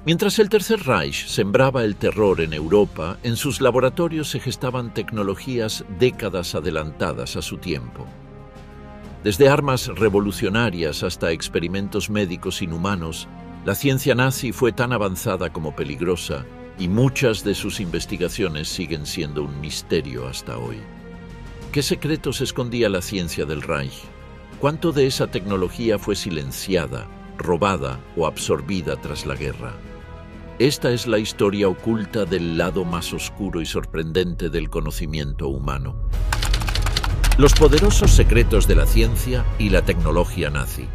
Mientras el Tercer Reich sembraba el terror en Europa, en sus laboratorios se gestaban tecnologías décadas adelantadas a su tiempo. Desde armas revolucionarias hasta experimentos médicos inhumanos, la ciencia nazi fue tan avanzada como peligrosa, y muchas de sus investigaciones siguen siendo un misterio hasta hoy. ¿Qué secretos escondía la ciencia del Reich? ¿Cuánto de esa tecnología fue silenciada, robada o absorbida tras la guerra? Esta es la historia oculta del lado más oscuro y sorprendente del conocimiento humano. Los poderosos secretos de la ciencia y la tecnología nazi.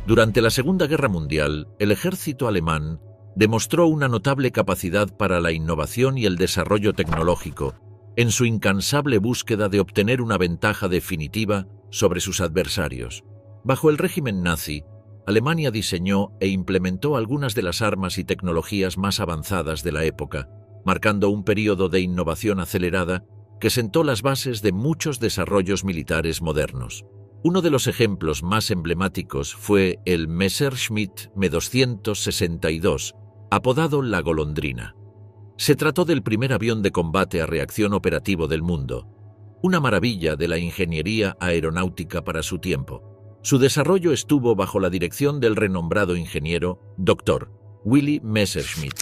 Durante la Segunda Guerra Mundial, el ejército alemán demostró una notable capacidad para la innovación y el desarrollo tecnológico, en su incansable búsqueda de obtener una ventaja definitiva sobre sus adversarios. Bajo el régimen nazi, Alemania diseñó e implementó algunas de las armas y tecnologías más avanzadas de la época, marcando un período de innovación acelerada que sentó las bases de muchos desarrollos militares modernos. Uno de los ejemplos más emblemáticos fue el Messerschmitt Me-262, apodado La Golondrina. Se trató del primer avión de combate a reacción operativo del mundo, una maravilla de la ingeniería aeronáutica para su tiempo. Su desarrollo estuvo bajo la dirección del renombrado ingeniero Dr. Willy Messerschmitt.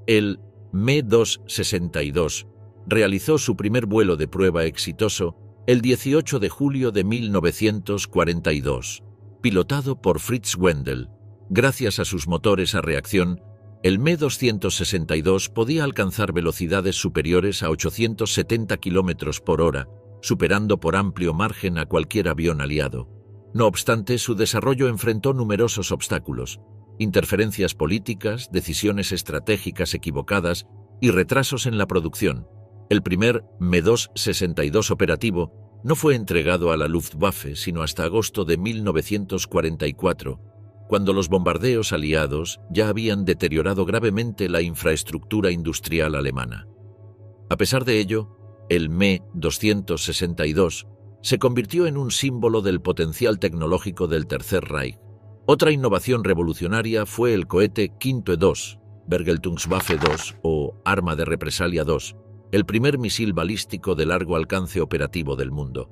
El Me-262 realizó su primer vuelo de prueba exitoso el 18 de julio de 1942, pilotado por Fritz Wendel. Gracias a sus motores a reacción, el Me-262 podía alcanzar velocidades superiores a 870 km por hora, superando por amplio margen a cualquier avión aliado. No obstante, su desarrollo enfrentó numerosos obstáculos: interferencias políticas, decisiones estratégicas equivocadas y retrasos en la producción. El primer Me-262 operativo no fue entregado a la Luftwaffe sino hasta agosto de 1944, cuando los bombardeos aliados ya habían deteriorado gravemente la infraestructura industrial alemana. A pesar de ello, el Me-262 se convirtió en un símbolo del potencial tecnológico del Tercer Reich. Otra innovación revolucionaria fue el cohete Quinte II, Vergeltungswaffe II o Arma de Represalia II, el primer misil balístico de largo alcance operativo del mundo.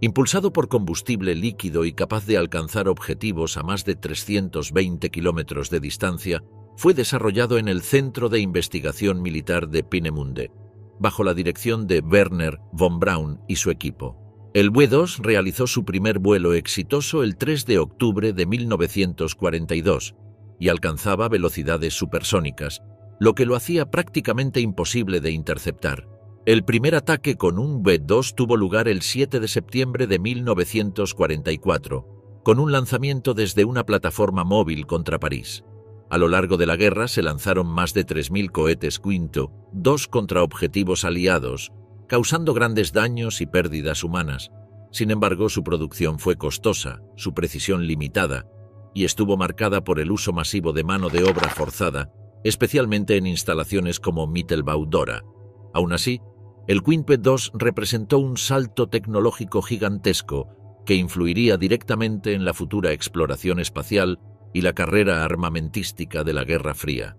Impulsado por combustible líquido y capaz de alcanzar objetivos a más de 320 kilómetros de distancia, fue desarrollado en el Centro de Investigación Militar de Peenemünde, bajo la dirección de Werner von Braun y su equipo. El W-2 realizó su primer vuelo exitoso el 3 de octubre de 1942 y alcanzaba velocidades supersónicas, lo que lo hacía prácticamente imposible de interceptar. El primer ataque con un V-2 tuvo lugar el 7 de septiembre de 1944, con un lanzamiento desde una plataforma móvil contra París. A lo largo de la guerra se lanzaron más de 3.000 cohetes Quinte II contra objetivos aliados, causando grandes daños y pérdidas humanas. Sin embargo, su producción fue costosa, su precisión limitada, y estuvo marcada por el uso masivo de mano de obra forzada, especialmente en instalaciones como Mittelbau-Dora. Aún así, el Quinte II representó un salto tecnológico gigantesco que influiría directamente en la futura exploración espacial y la carrera armamentística de la Guerra Fría.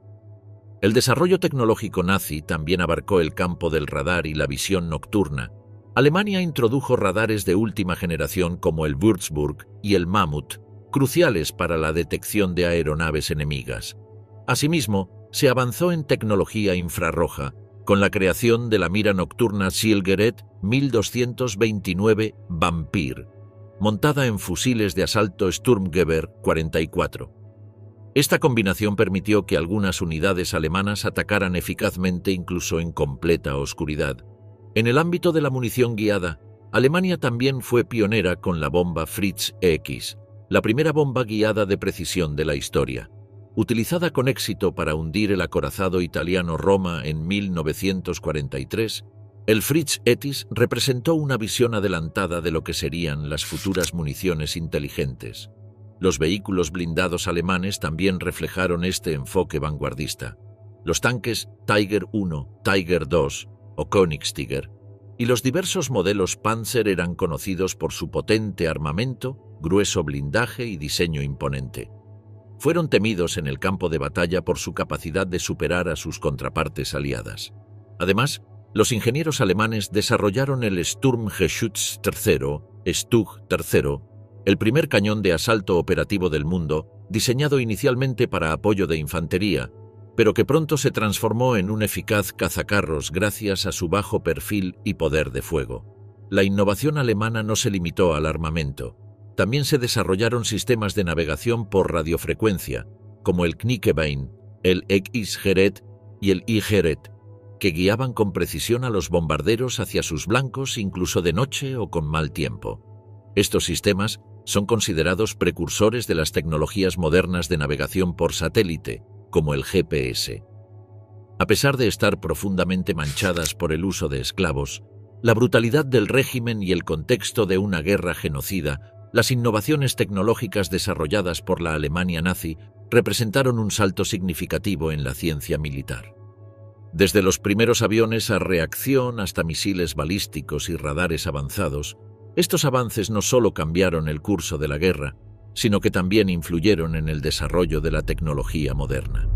El desarrollo tecnológico nazi también abarcó el campo del radar y la visión nocturna. Alemania introdujo radares de última generación como el Würzburg y el Mammut, cruciales para la detección de aeronaves enemigas. Asimismo, se avanzó en tecnología infrarroja, con la creación de la mira nocturna Zielgerät 1229 Vampir, montada en fusiles de asalto Sturmgewehr 44. Esta combinación permitió que algunas unidades alemanas atacaran eficazmente incluso en completa oscuridad. En el ámbito de la munición guiada, Alemania también fue pionera con la bomba Fritz X, la primera bomba guiada de precisión de la historia. Utilizada con éxito para hundir el acorazado italiano Roma en 1943, el Fritz X representó una visión adelantada de lo que serían las futuras municiones inteligentes. Los vehículos blindados alemanes también reflejaron este enfoque vanguardista. Los tanques Tiger I, Tiger II o Königstiger y los diversos modelos Panzer eran conocidos por su potente armamento, grueso blindaje y diseño imponente. fueron temidos en el campo de batalla por su capacidad de superar a sus contrapartes aliadas. Además, los ingenieros alemanes desarrollaron el Sturmgeschütz III, Stug III, el primer cañón de asalto operativo del mundo, diseñado inicialmente para apoyo de infantería, pero que pronto se transformó en un eficaz cazacarros gracias a su bajo perfil y poder de fuego. La innovación alemana no se limitó al armamento. También se desarrollaron sistemas de navegación por radiofrecuencia, como el Knickebein, el X-Gerät y el I-Gerät, que guiaban con precisión a los bombarderos hacia sus blancos incluso de noche o con mal tiempo. Estos sistemas son considerados precursores de las tecnologías modernas de navegación por satélite, como el GPS. A pesar de estar profundamente manchadas por el uso de esclavos, la brutalidad del régimen y el contexto de una guerra genocida, las innovaciones tecnológicas desarrolladas por la Alemania nazi representaron un salto significativo en la ciencia militar. Desde los primeros aviones a reacción hasta misiles balísticos y radares avanzados, estos avances no solo cambiaron el curso de la guerra, sino que también influyeron en el desarrollo de la tecnología moderna.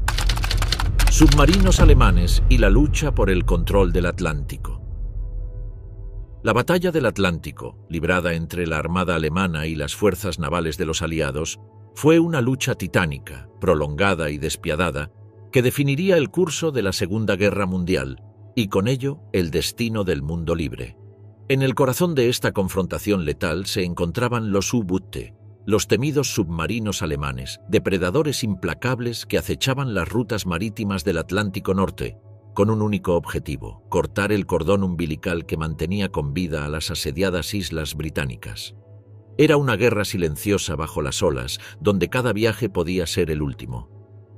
Submarinos alemanes y la lucha por el control del Atlántico. La batalla del Atlántico, librada entre la Armada alemana y las fuerzas navales de los aliados, fue una lucha titánica, prolongada y despiadada, que definiría el curso de la Segunda Guerra Mundial y con ello el destino del mundo libre. En el corazón de esta confrontación letal se encontraban los U-Boote, los temidos submarinos alemanes, depredadores implacables que acechaban las rutas marítimas del Atlántico Norte, con un único objetivo: cortar el cordón umbilical que mantenía con vida a las asediadas islas británicas. Era una guerra silenciosa bajo las olas, donde cada viaje podía ser el último.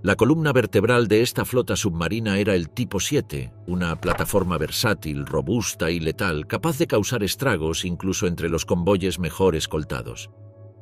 La columna vertebral de esta flota submarina era el Tipo 7, una plataforma versátil, robusta y letal, capaz de causar estragos incluso entre los convoyes mejor escoltados.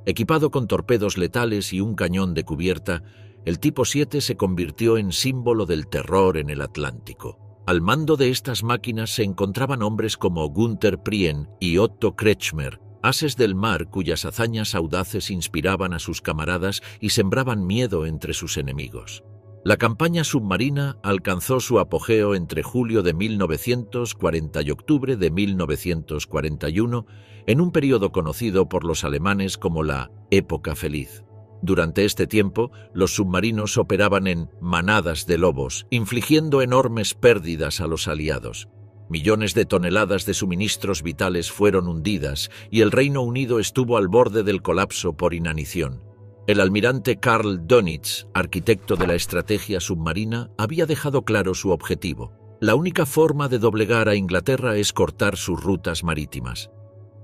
Equipado con torpedos letales y un cañón de cubierta, el Tipo 7 se convirtió en símbolo del terror en el Atlántico. Al mando de estas máquinas se encontraban hombres como Günther Prien y Otto Kretschmer, ases del mar cuyas hazañas audaces inspiraban a sus camaradas y sembraban miedo entre sus enemigos. La campaña submarina alcanzó su apogeo entre julio de 1940 y octubre de 1941, en un periodo conocido por los alemanes como la Época Feliz. Durante este tiempo, los submarinos operaban en manadas de lobos, infligiendo enormes pérdidas a los aliados. Millones de toneladas de suministros vitales fueron hundidas y el Reino Unido estuvo al borde del colapso por inanición. El almirante Karl Dönitz, arquitecto de la estrategia submarina, había dejado claro su objetivo. La única forma de doblegar a Inglaterra es cortar sus rutas marítimas.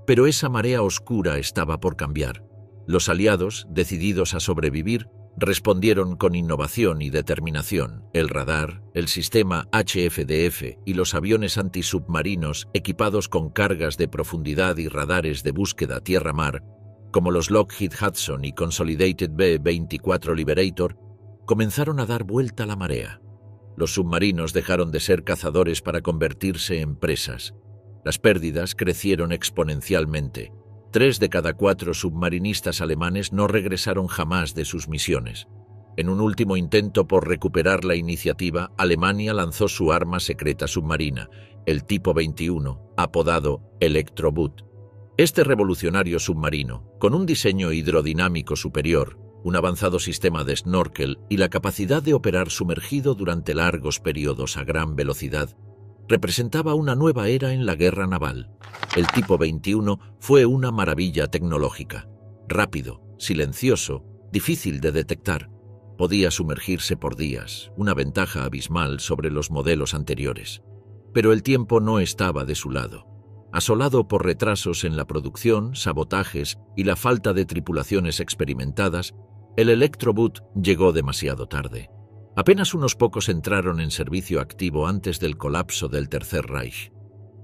Pero esa marea oscura estaba por cambiar. Los aliados, decididos a sobrevivir, respondieron con innovación y determinación. El radar, el sistema HFDF y los aviones antisubmarinos equipados con cargas de profundidad y radares de búsqueda tierra-mar, como los Lockheed Hudson y Consolidated B-24 Liberator, comenzaron a dar vuelta a la marea. Los submarinos dejaron de ser cazadores para convertirse en presas. Las pérdidas crecieron exponencialmente. 3 de cada 4 submarinistas alemanes no regresaron jamás de sus misiones. En un último intento por recuperar la iniciativa, Alemania lanzó su arma secreta submarina, el Tipo 21, apodado Elektroboot. Este revolucionario submarino, con un diseño hidrodinámico superior, un avanzado sistema de snorkel y la capacidad de operar sumergido durante largos periodos a gran velocidad, representaba una nueva era en la guerra naval. El Tipo 21 fue una maravilla tecnológica. Rápido, silencioso, difícil de detectar. Podía sumergirse por días, una ventaja abismal sobre los modelos anteriores. Pero el tiempo no estaba de su lado. Asolado por retrasos en la producción, sabotajes y la falta de tripulaciones experimentadas, el Elektroboot llegó demasiado tarde. Apenas unos pocos entraron en servicio activo antes del colapso del Tercer Reich.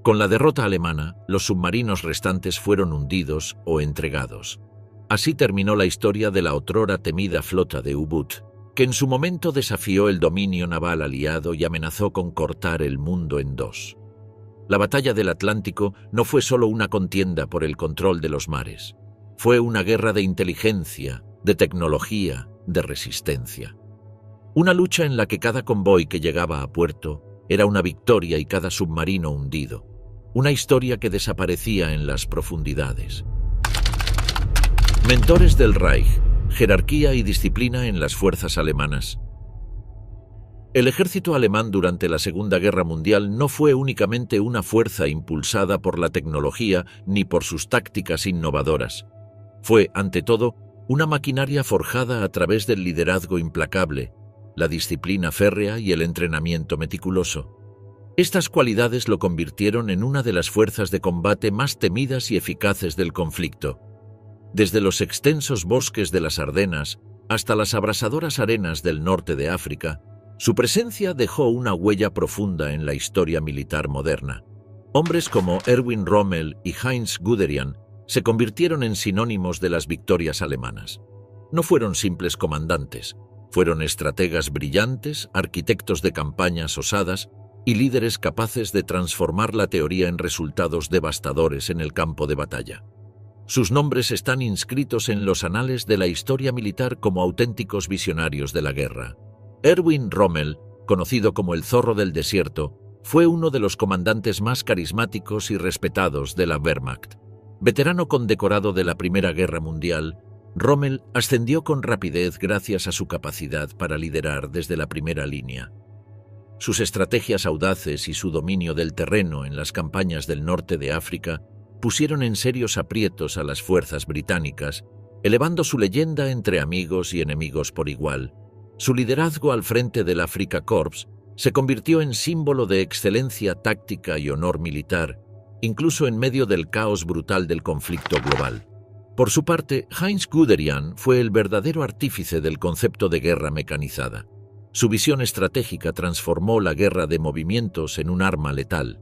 Con la derrota alemana, los submarinos restantes fueron hundidos o entregados. Así terminó la historia de la otrora temida flota de U-Boot, que en su momento desafió el dominio naval aliado y amenazó con cortar el mundo en dos. La batalla del Atlántico no fue solo una contienda por el control de los mares. Fue una guerra de inteligencia, de tecnología de resistencia. Una lucha en la que cada convoy que llegaba a puerto era una victoria y cada submarino hundido. Una historia que desaparecía en las profundidades. Mentores del Reich, jerarquía y disciplina en las fuerzas alemanas. El ejército alemán durante la Segunda Guerra Mundial no fue únicamente una fuerza impulsada por la tecnología ni por sus tácticas innovadoras. Fue, ante todo, una maquinaria forjada a través del liderazgo implacable, la disciplina férrea y el entrenamiento meticuloso. Estas cualidades lo convirtieron en una de las fuerzas de combate más temidas y eficaces del conflicto. Desde los extensos bosques de las Ardenas hasta las abrasadoras arenas del norte de África, su presencia dejó una huella profunda en la historia militar moderna. Hombres como Erwin Rommel y Heinz Guderian se convirtieron en sinónimos de las victorias alemanas. No fueron simples comandantes, fueron estrategas brillantes, arquitectos de campañas osadas y líderes capaces de transformar la teoría en resultados devastadores en el campo de batalla. Sus nombres están inscritos en los anales de la historia militar como auténticos visionarios de la guerra. Erwin Rommel, conocido como el Zorro del Desierto, fue uno de los comandantes más carismáticos y respetados de la Wehrmacht. Veterano condecorado de la Primera Guerra Mundial, Rommel ascendió con rapidez gracias a su capacidad para liderar desde la primera línea. Sus estrategias audaces y su dominio del terreno en las campañas del norte de África pusieron en serios aprietos a las fuerzas británicas, elevando su leyenda entre amigos y enemigos por igual. Su liderazgo al frente del Afrika Korps se convirtió en símbolo de excelencia táctica y honor militar, incluso en medio del caos brutal del conflicto global. Por su parte, Heinz Guderian fue el verdadero artífice del concepto de guerra mecanizada. Su visión estratégica transformó la guerra de movimientos en un arma letal.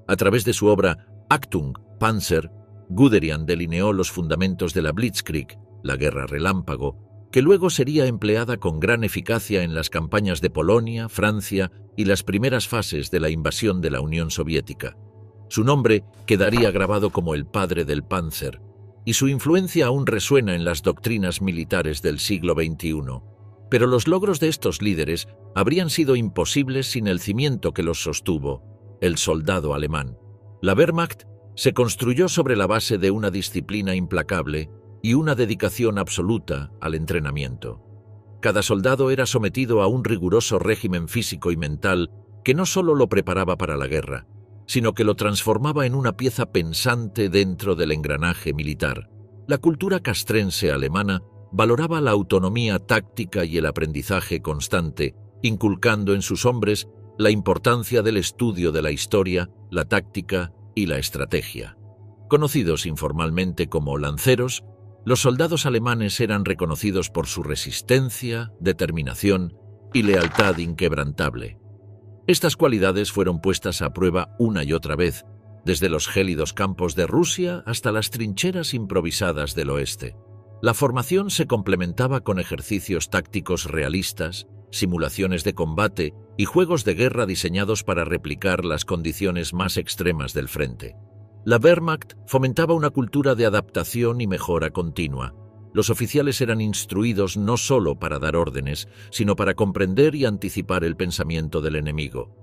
A través de su obra Achtung, Panzer, Guderian delineó los fundamentos de la Blitzkrieg, la guerra relámpago, que luego sería empleada con gran eficacia en las campañas de Polonia, Francia y las primeras fases de la invasión de la Unión Soviética. Su nombre quedaría grabado como el padre del Panzer, y su influencia aún resuena en las doctrinas militares del siglo XXI. Pero los logros de estos líderes habrían sido imposibles sin el cimiento que los sostuvo, el soldado alemán. La Wehrmacht se construyó sobre la base de una disciplina implacable y una dedicación absoluta al entrenamiento. Cada soldado era sometido a un riguroso régimen físico y mental que no solo lo preparaba para la guerra, sino que lo transformaba en una pieza pensante dentro del engranaje militar. La cultura castrense alemana valoraba la autonomía táctica y el aprendizaje constante, inculcando en sus hombres la importancia del estudio de la historia, la táctica y la estrategia. Conocidos informalmente como lanceros, los soldados alemanes eran reconocidos por su resistencia, determinación y lealtad inquebrantable. Estas cualidades fueron puestas a prueba una y otra vez, desde los gélidos campos de Rusia hasta las trincheras improvisadas del oeste. La formación se complementaba con ejercicios tácticos realistas, simulaciones de combate y juegos de guerra diseñados para replicar las condiciones más extremas del frente. La Wehrmacht fomentaba una cultura de adaptación y mejora continua. Los oficiales eran instruidos no solo para dar órdenes, sino para comprender y anticipar el pensamiento del enemigo.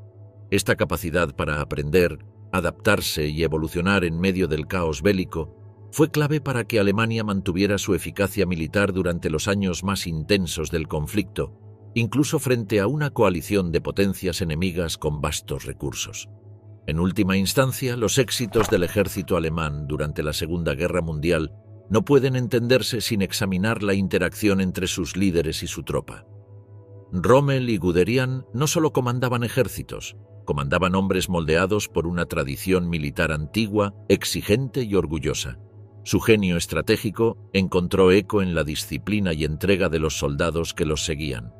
Esta capacidad para aprender, adaptarse y evolucionar en medio del caos bélico fue clave para que Alemania mantuviera su eficacia militar durante los años más intensos del conflicto, incluso frente a una coalición de potencias enemigas con vastos recursos. En última instancia, los éxitos del ejército alemán durante la Segunda Guerra Mundial no pueden entenderse sin examinar la interacción entre sus líderes y su tropa. Rommel y Guderian no solo comandaban ejércitos, comandaban hombres moldeados por una tradición militar antigua, exigente y orgullosa. Su genio estratégico encontró eco en la disciplina y entrega de los soldados que los seguían.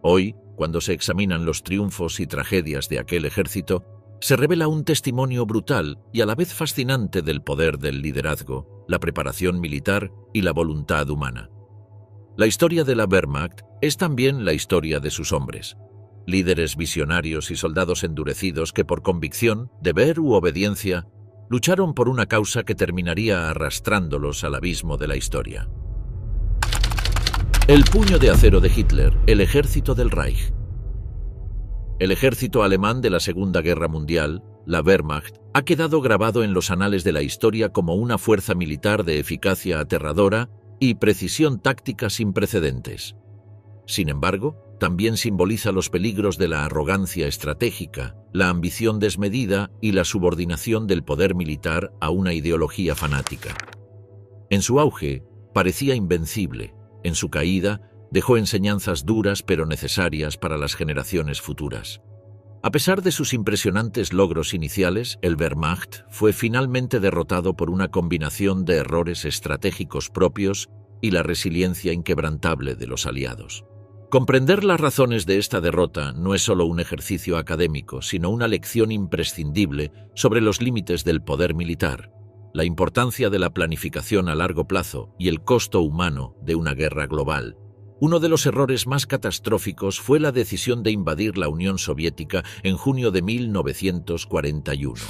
Hoy, cuando se examinan los triunfos y tragedias de aquel ejército, se revela un testimonio brutal y a la vez fascinante del poder del liderazgo, la preparación militar y la voluntad humana. La historia de la Wehrmacht es también la historia de sus hombres, líderes visionarios y soldados endurecidos que por convicción, deber u obediencia, lucharon por una causa que terminaría arrastrándolos al abismo de la historia. El puño de acero de Hitler, el ejército del Reich. El ejército alemán de la Segunda Guerra Mundial, la Wehrmacht, ha quedado grabado en los anales de la historia como una fuerza militar de eficacia aterradora y precisión táctica sin precedentes. Sin embargo, también simboliza los peligros de la arrogancia estratégica, la ambición desmedida y la subordinación del poder militar a una ideología fanática. En su auge, parecía invencible. En su caída, dejó enseñanzas duras pero necesarias para las generaciones futuras. A pesar de sus impresionantes logros iniciales, el Wehrmacht fue finalmente derrotado por una combinación de errores estratégicos propios y la resiliencia inquebrantable de los aliados. Comprender las razones de esta derrota no es solo un ejercicio académico, sino una lección imprescindible sobre los límites del poder militar, la importancia de la planificación a largo plazo y el costo humano de una guerra global. Uno de los errores más catastróficos fue la decisión de invadir la Unión Soviética en junio de 1941.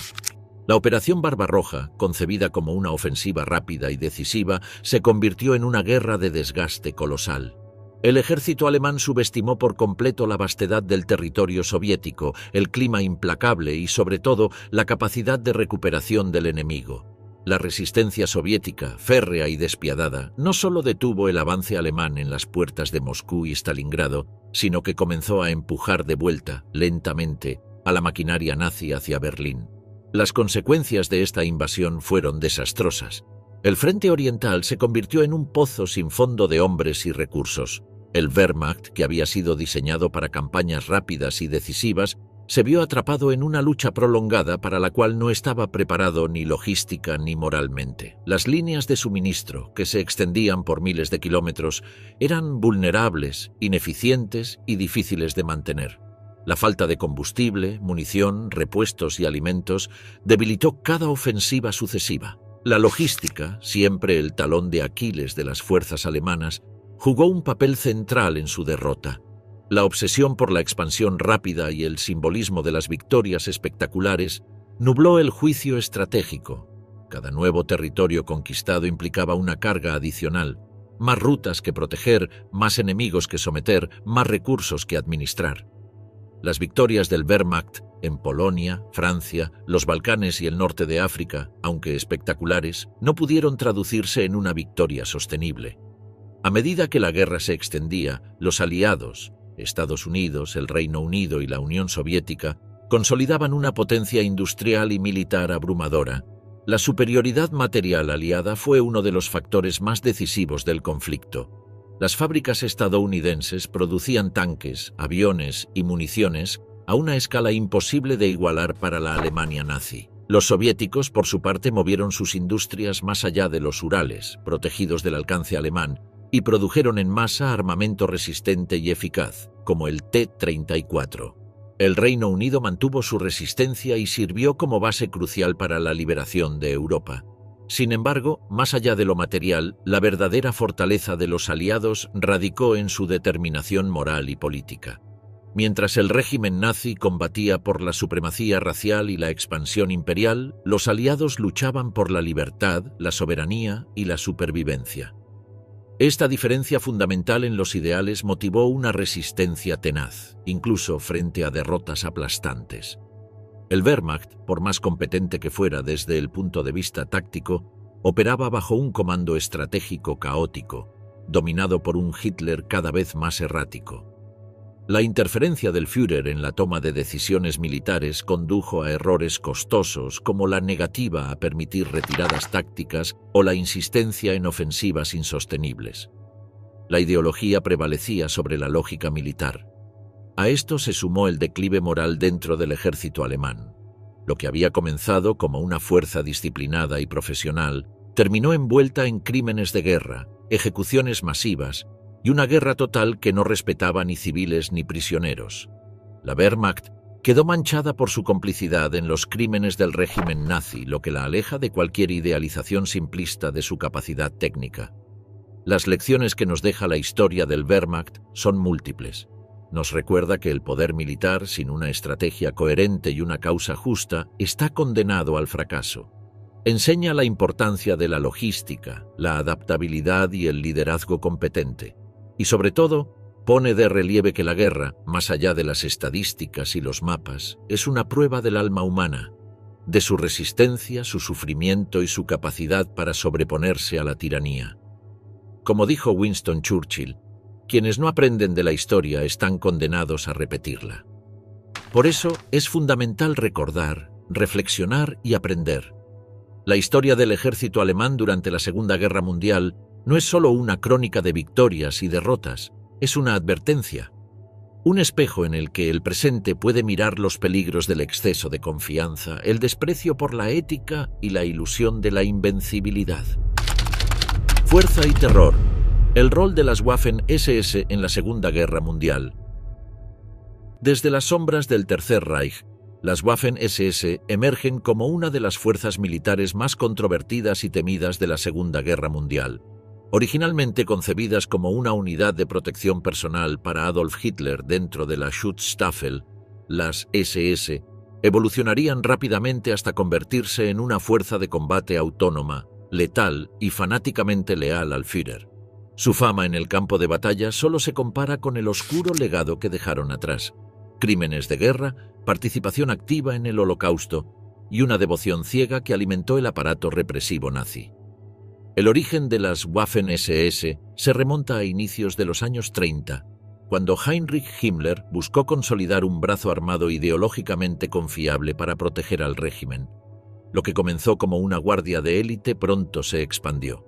La Operación Barbarroja, concebida como una ofensiva rápida y decisiva, se convirtió en una guerra de desgaste colosal. El ejército alemán subestimó por completo la vastedad del territorio soviético, el clima implacable y, sobre todo, la capacidad de recuperación del enemigo. La resistencia soviética, férrea y despiadada, no solo detuvo el avance alemán en las puertas de Moscú y Stalingrado, sino que comenzó a empujar de vuelta, lentamente, a la maquinaria nazi hacia Berlín. Las consecuencias de esta invasión fueron desastrosas. El frente oriental se convirtió en un pozo sin fondo de hombres y recursos. El Wehrmacht, que había sido diseñado para campañas rápidas y decisivas, se vio atrapado en una lucha prolongada para la cual no estaba preparado ni logística ni moralmente. Las líneas de suministro, que se extendían por miles de kilómetros, eran vulnerables, ineficientes y difíciles de mantener. La falta de combustible, munición, repuestos y alimentos debilitó cada ofensiva sucesiva. La logística, siempre el talón de Aquiles de las fuerzas alemanas, jugó un papel central en su derrota. La obsesión por la expansión rápida y el simbolismo de las victorias espectaculares nubló el juicio estratégico. Cada nuevo territorio conquistado implicaba una carga adicional, más rutas que proteger, más enemigos que someter, más recursos que administrar. Las victorias del Wehrmacht en Polonia, Francia, los Balcanes y el norte de África, aunque espectaculares, no pudieron traducirse en una victoria sostenible. A medida que la guerra se extendía, los aliados, Estados Unidos, el Reino Unido y la Unión Soviética, consolidaban una potencia industrial y militar abrumadora. La superioridad material aliada fue uno de los factores más decisivos del conflicto. Las fábricas estadounidenses producían tanques, aviones y municiones a una escala imposible de igualar para la Alemania nazi. Los soviéticos, por su parte, movieron sus industrias más allá de los Urales, protegidos del alcance alemán, y produjeron en masa armamento resistente y eficaz, como el T-34. El Reino Unido mantuvo su resistencia y sirvió como base crucial para la liberación de Europa. Sin embargo, más allá de lo material, la verdadera fortaleza de los aliados radicó en su determinación moral y política. Mientras el régimen nazi combatía por la supremacía racial y la expansión imperial, los aliados luchaban por la libertad, la soberanía y la supervivencia. Esta diferencia fundamental en los ideales motivó una resistencia tenaz, incluso frente a derrotas aplastantes. El Wehrmacht, por más competente que fuera desde el punto de vista táctico, operaba bajo un comando estratégico caótico, dominado por un Hitler cada vez más errático. La interferencia del Führer en la toma de decisiones militares condujo a errores costosos como la negativa a permitir retiradas tácticas o la insistencia en ofensivas insostenibles. La ideología prevalecía sobre la lógica militar. A esto se sumó el declive moral dentro del ejército alemán. Lo que había comenzado como una fuerza disciplinada y profesional terminó envuelta en crímenes de guerra, ejecuciones masivas y una guerra total que no respetaba ni civiles ni prisioneros. La Wehrmacht quedó manchada por su complicidad en los crímenes del régimen nazi, lo que la aleja de cualquier idealización simplista de su capacidad técnica. Las lecciones que nos deja la historia del Wehrmacht son múltiples. Nos recuerda que el poder militar, sin una estrategia coherente y una causa justa, está condenado al fracaso. Enseña la importancia de la logística, la adaptabilidad y el liderazgo competente. y sobre todo pone de relieve que la guerra, más allá de las estadísticas y los mapas, es una prueba del alma humana, de su resistencia, su sufrimiento y su capacidad para sobreponerse a la tiranía. Como dijo Winston Churchill, quienes no aprenden de la historia están condenados a repetirla. Por eso es fundamental recordar, reflexionar y aprender. La historia del ejército alemán durante la Segunda Guerra Mundial no es solo una crónica de victorias y derrotas, es una advertencia, un espejo en el que el presente puede mirar los peligros del exceso de confianza, el desprecio por la ética y la ilusión de la invencibilidad. Fuerza y terror. El rol de las Waffen-SS en la Segunda Guerra Mundial. Desde las sombras del Tercer Reich, las Waffen-SS emergen como una de las fuerzas militares más controvertidas y temidas de la Segunda Guerra Mundial. Originalmente concebidas como una unidad de protección personal para Adolf Hitler dentro de la Schutzstaffel, las SS evolucionarían rápidamente hasta convertirse en una fuerza de combate autónoma, letal y fanáticamente leal al Führer. Su fama en el campo de batalla solo se compara con el oscuro legado que dejaron atrás: crímenes de guerra, participación activa en el Holocausto y una devoción ciega que alimentó el aparato represivo nazi. El origen de las Waffen-SS se remonta a inicios de los años 30, cuando Heinrich Himmler buscó consolidar un brazo armado ideológicamente confiable para proteger al régimen. Lo que comenzó como una guardia de élite pronto se expandió.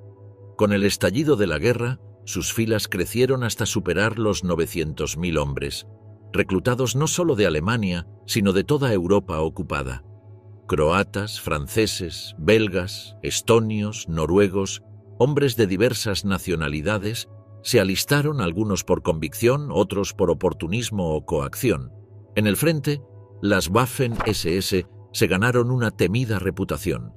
Con el estallido de la guerra, sus filas crecieron hasta superar los 900.000 hombres, reclutados no solo de Alemania, sino de toda Europa ocupada. Croatas, franceses, belgas, estonios, noruegos, hombres de diversas nacionalidades, se alistaron, algunos por convicción, otros por oportunismo o coacción. En el frente, las Waffen-SS se ganaron una temida reputación.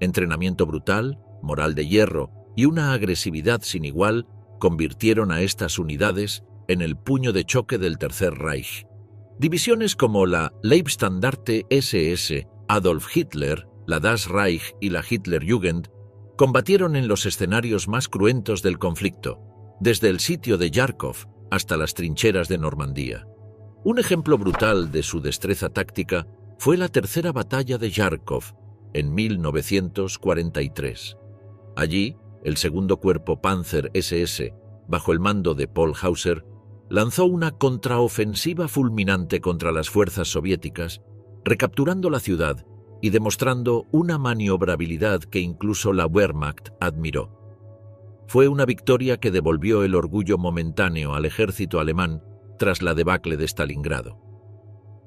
Entrenamiento brutal, moral de hierro y una agresividad sin igual convirtieron a estas unidades en el puño de choque del Tercer Reich. Divisiones como la Leibstandarte SS, Adolf Hitler, la Das Reich y la Hitlerjugend combatieron en los escenarios más cruentos del conflicto, desde el sitio de Járkov hasta las trincheras de Normandía. Un ejemplo brutal de su destreza táctica fue la tercera batalla de Járkov, en 1943. Allí, el segundo cuerpo Panzer SS, bajo el mando de Paul Hauser, lanzó una contraofensiva fulminante contra las fuerzas soviéticas, recapturando la ciudad y demostrando una maniobrabilidad que incluso la Wehrmacht admiró. Fue una victoria que devolvió el orgullo momentáneo al ejército alemán tras la debacle de Stalingrado.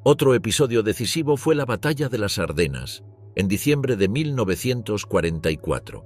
Otro episodio decisivo fue la Batalla de las Ardenas, en diciembre de 1944.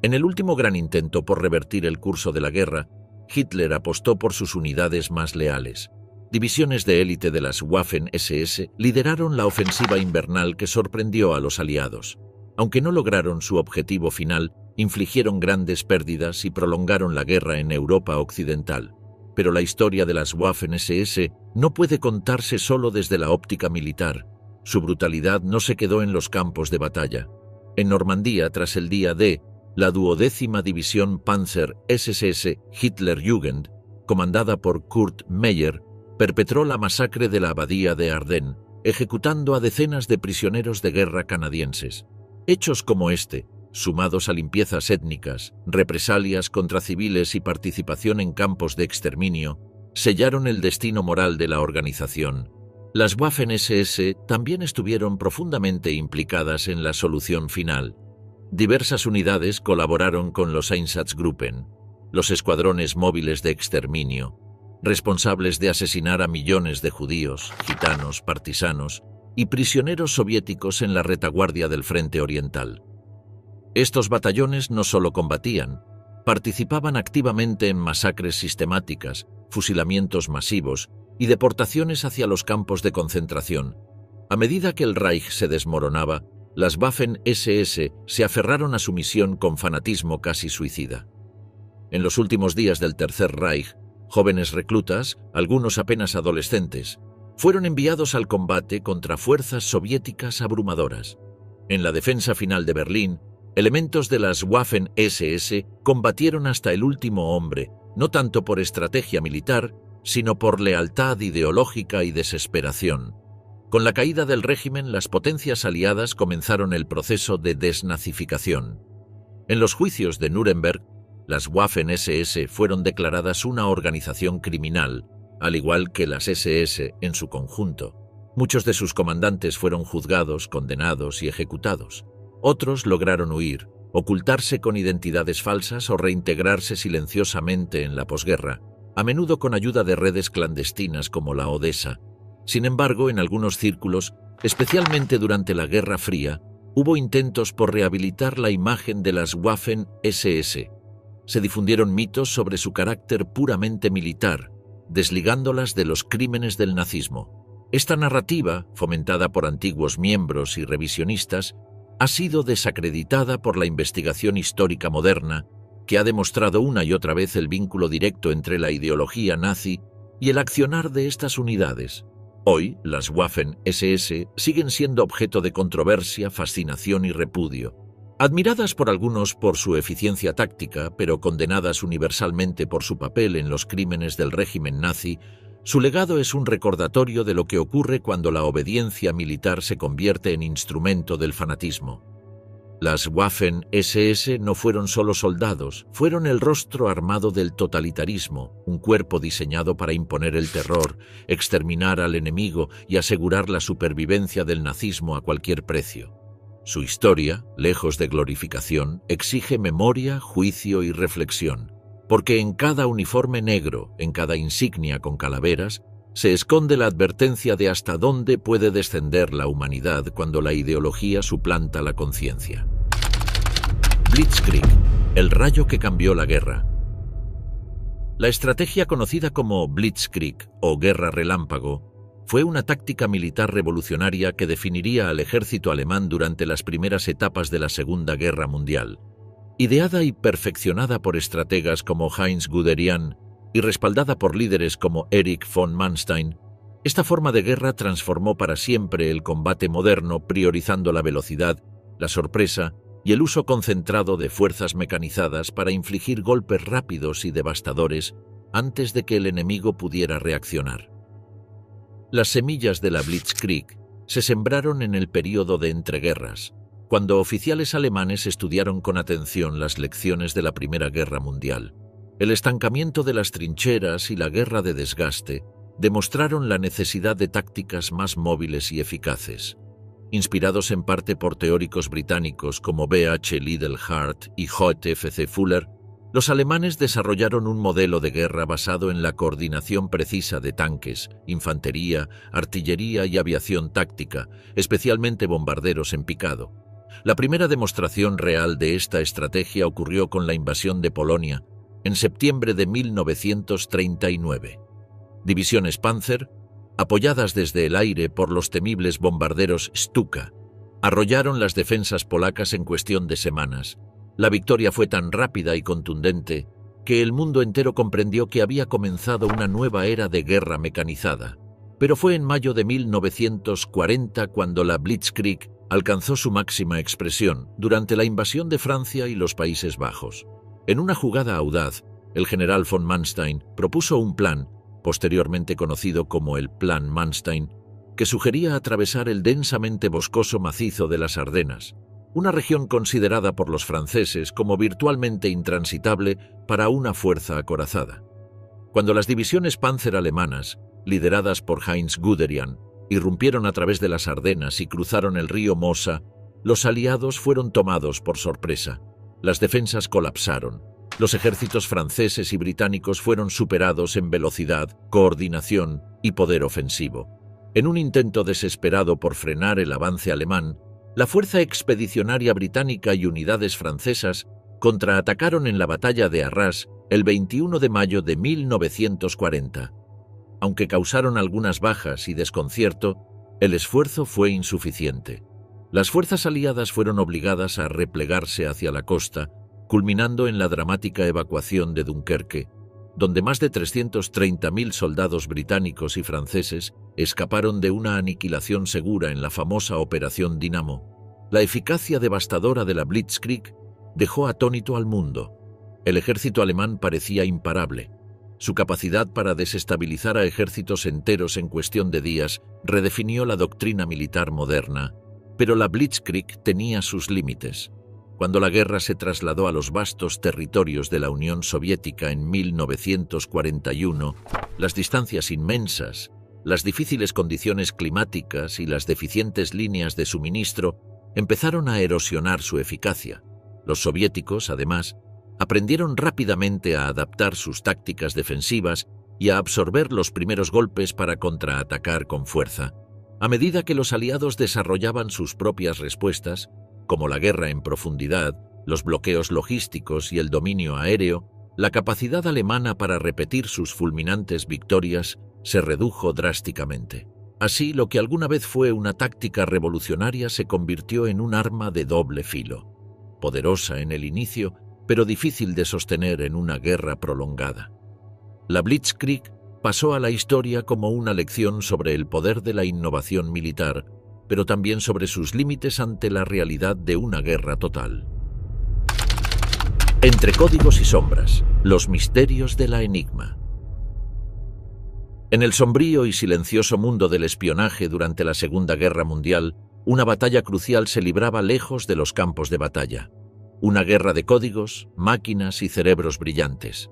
En el último gran intento por revertir el curso de la guerra, Hitler apostó por sus unidades más leales. Divisiones de élite de las Waffen-SS lideraron la ofensiva invernal que sorprendió a los aliados. Aunque no lograron su objetivo final, infligieron grandes pérdidas y prolongaron la guerra en Europa occidental. Pero la historia de las Waffen-SS no puede contarse solo desde la óptica militar. Su brutalidad no se quedó en los campos de batalla. En Normandía, tras el día D, la 12ª División Panzer SS Hitlerjugend, comandada por Kurt Meyer, perpetró la masacre de la abadía de Ardennes, ejecutando a decenas de prisioneros de guerra canadienses. Hechos como este, sumados a limpiezas étnicas, represalias contra civiles y participación en campos de exterminio, sellaron el destino moral de la organización. Las Waffen-SS también estuvieron profundamente implicadas en la solución final. Diversas unidades colaboraron con los Einsatzgruppen, los escuadrones móviles de exterminio, responsables de asesinar a millones de judíos, gitanos, partisanos y prisioneros soviéticos en la retaguardia del Frente Oriental. Estos batallones no solo combatían, participaban activamente en masacres sistemáticas, fusilamientos masivos y deportaciones hacia los campos de concentración. A medida que el Reich se desmoronaba, las Waffen-SS se aferraron a su misión con fanatismo casi suicida. En los últimos días del Tercer Reich, jóvenes reclutas, algunos apenas adolescentes, fueron enviados al combate contra fuerzas soviéticas abrumadoras. En la defensa final de Berlín, elementos de las Waffen-SS combatieron hasta el último hombre, no tanto por estrategia militar, sino por lealtad ideológica y desesperación. Con la caída del régimen, las potencias aliadas comenzaron el proceso de desnazificación. En los juicios de Nuremberg, las Waffen-SS fueron declaradas una organización criminal, al igual que las SS en su conjunto. Muchos de sus comandantes fueron juzgados, condenados y ejecutados. Otros lograron huir, ocultarse con identidades falsas o reintegrarse silenciosamente en la posguerra, a menudo con ayuda de redes clandestinas como la Odessa. Sin embargo, en algunos círculos, especialmente durante la Guerra Fría, hubo intentos por rehabilitar la imagen de las Waffen-SS. Se difundieron mitos sobre su carácter puramente militar, desligándolas de los crímenes del nazismo. Esta narrativa, fomentada por antiguos miembros y revisionistas, ha sido desacreditada por la investigación histórica moderna, que ha demostrado una y otra vez el vínculo directo entre la ideología nazi y el accionar de estas unidades. Hoy, las Waffen-SS siguen siendo objeto de controversia, fascinación y repudio. Admiradas por algunos por su eficiencia táctica, pero condenadas universalmente por su papel en los crímenes del régimen nazi, su legado es un recordatorio de lo que ocurre cuando la obediencia militar se convierte en instrumento del fanatismo. Las Waffen-SS no fueron solo soldados, fueron el rostro armado del totalitarismo, un cuerpo diseñado para imponer el terror, exterminar al enemigo y asegurar la supervivencia del nazismo a cualquier precio. Su historia, lejos de glorificación, exige memoria, juicio y reflexión, porque en cada uniforme negro, en cada insignia con calaveras, se esconde la advertencia de hasta dónde puede descender la humanidad cuando la ideología suplanta la conciencia. Blitzkrieg, el rayo que cambió la guerra. La estrategia conocida como Blitzkrieg o guerra relámpago fue una táctica militar revolucionaria que definiría al ejército alemán durante las primeras etapas de la Segunda Guerra Mundial. Ideada y perfeccionada por estrategas como Heinz Guderian y respaldada por líderes como Erich von Manstein, esta forma de guerra transformó para siempre el combate moderno, priorizando la velocidad, la sorpresa y el uso concentrado de fuerzas mecanizadas para infligir golpes rápidos y devastadores antes de que el enemigo pudiera reaccionar. Las semillas de la Blitzkrieg se sembraron en el período de entreguerras, cuando oficiales alemanes estudiaron con atención las lecciones de la Primera Guerra Mundial. El estancamiento de las trincheras y la guerra de desgaste demostraron la necesidad de tácticas más móviles y eficaces. Inspirados en parte por teóricos británicos como B. H. Liddell Hart y J. F. C. Fuller, los alemanes desarrollaron un modelo de guerra basado en la coordinación precisa de tanques, infantería, artillería y aviación táctica, especialmente bombarderos en picado. La primera demostración real de esta estrategia ocurrió con la invasión de Polonia en septiembre de 1939. Divisiones Panzer, apoyadas desde el aire por los temibles bombarderos Stuka, arrollaron las defensas polacas en cuestión de semanas. La victoria fue tan rápida y contundente que el mundo entero comprendió que había comenzado una nueva era de guerra mecanizada. Pero fue en mayo de 1940 cuando la Blitzkrieg alcanzó su máxima expresión durante la invasión de Francia y los Países Bajos. En una jugada audaz, el general von Manstein propuso un plan, posteriormente conocido como el Plan Manstein, que sugería atravesar el densamente boscoso macizo de las Ardenas, una región considerada por los franceses como virtualmente intransitable para una fuerza acorazada. Cuando las divisiones Panzer alemanas, lideradas por Heinz Guderian, irrumpieron a través de las Ardenas y cruzaron el río Mosa, los aliados fueron tomados por sorpresa. Las defensas colapsaron. Los ejércitos franceses y británicos fueron superados en velocidad, coordinación y poder ofensivo. En un intento desesperado por frenar el avance alemán, la fuerza expedicionaria británica y unidades francesas contraatacaron en la batalla de Arras el 21 de mayo de 1940. Aunque causaron algunas bajas y desconcierto, el esfuerzo fue insuficiente. Las fuerzas aliadas fueron obligadas a replegarse hacia la costa, culminando en la dramática evacuación de Dunkerque, donde más de 330.000 soldados británicos y franceses escaparon de una aniquilación segura en la famosa Operación Dinamo. La eficacia devastadora de la Blitzkrieg dejó atónito al mundo. El ejército alemán parecía imparable. Su capacidad para desestabilizar a ejércitos enteros en cuestión de días redefinió la doctrina militar moderna, pero la Blitzkrieg tenía sus límites. Cuando la guerra se trasladó a los vastos territorios de la Unión Soviética en 1941, las distancias inmensas, las difíciles condiciones climáticas y las deficientes líneas de suministro empezaron a erosionar su eficacia. Los soviéticos, además, aprendieron rápidamente a adaptar sus tácticas defensivas y a absorber los primeros golpes para contraatacar con fuerza. A medida que los aliados desarrollaban sus propias respuestas, como la guerra en profundidad, los bloqueos logísticos y el dominio aéreo, la capacidad alemana para repetir sus fulminantes victorias se redujo drásticamente. Así, lo que alguna vez fue una táctica revolucionaria se convirtió en un arma de doble filo, poderosa en el inicio, pero difícil de sostener en una guerra prolongada. La Blitzkrieg pasó a la historia como una lección sobre el poder de la innovación militar, pero también sobre sus límites ante la realidad de una guerra total. Entre códigos y sombras, los misterios de la Enigma. En el sombrío y silencioso mundo del espionaje durante la Segunda Guerra Mundial, una batalla crucial se libraba lejos de los campos de batalla. Una guerra de códigos, máquinas y cerebros brillantes.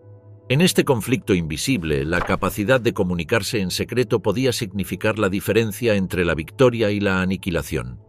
En este conflicto invisible, la capacidad de comunicarse en secreto podía significar la diferencia entre la victoria y la aniquilación.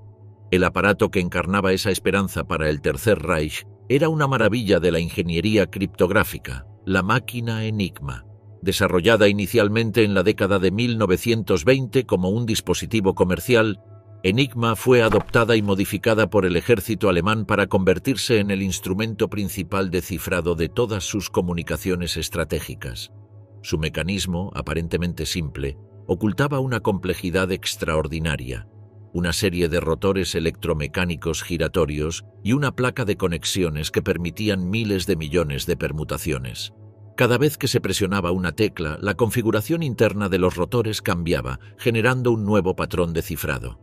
El aparato que encarnaba esa esperanza para el Tercer Reich era una maravilla de la ingeniería criptográfica, la máquina Enigma. Desarrollada inicialmente en la década de 1920 como un dispositivo comercial, Enigma fue adoptada y modificada por el ejército alemán para convertirse en el instrumento principal de cifrado de todas sus comunicaciones estratégicas. Su mecanismo, aparentemente simple, ocultaba una complejidad extraordinaria, una serie de rotores electromecánicos giratorios y una placa de conexiones que permitían miles de millones de permutaciones. Cada vez que se presionaba una tecla, la configuración interna de los rotores cambiaba, generando un nuevo patrón de cifrado.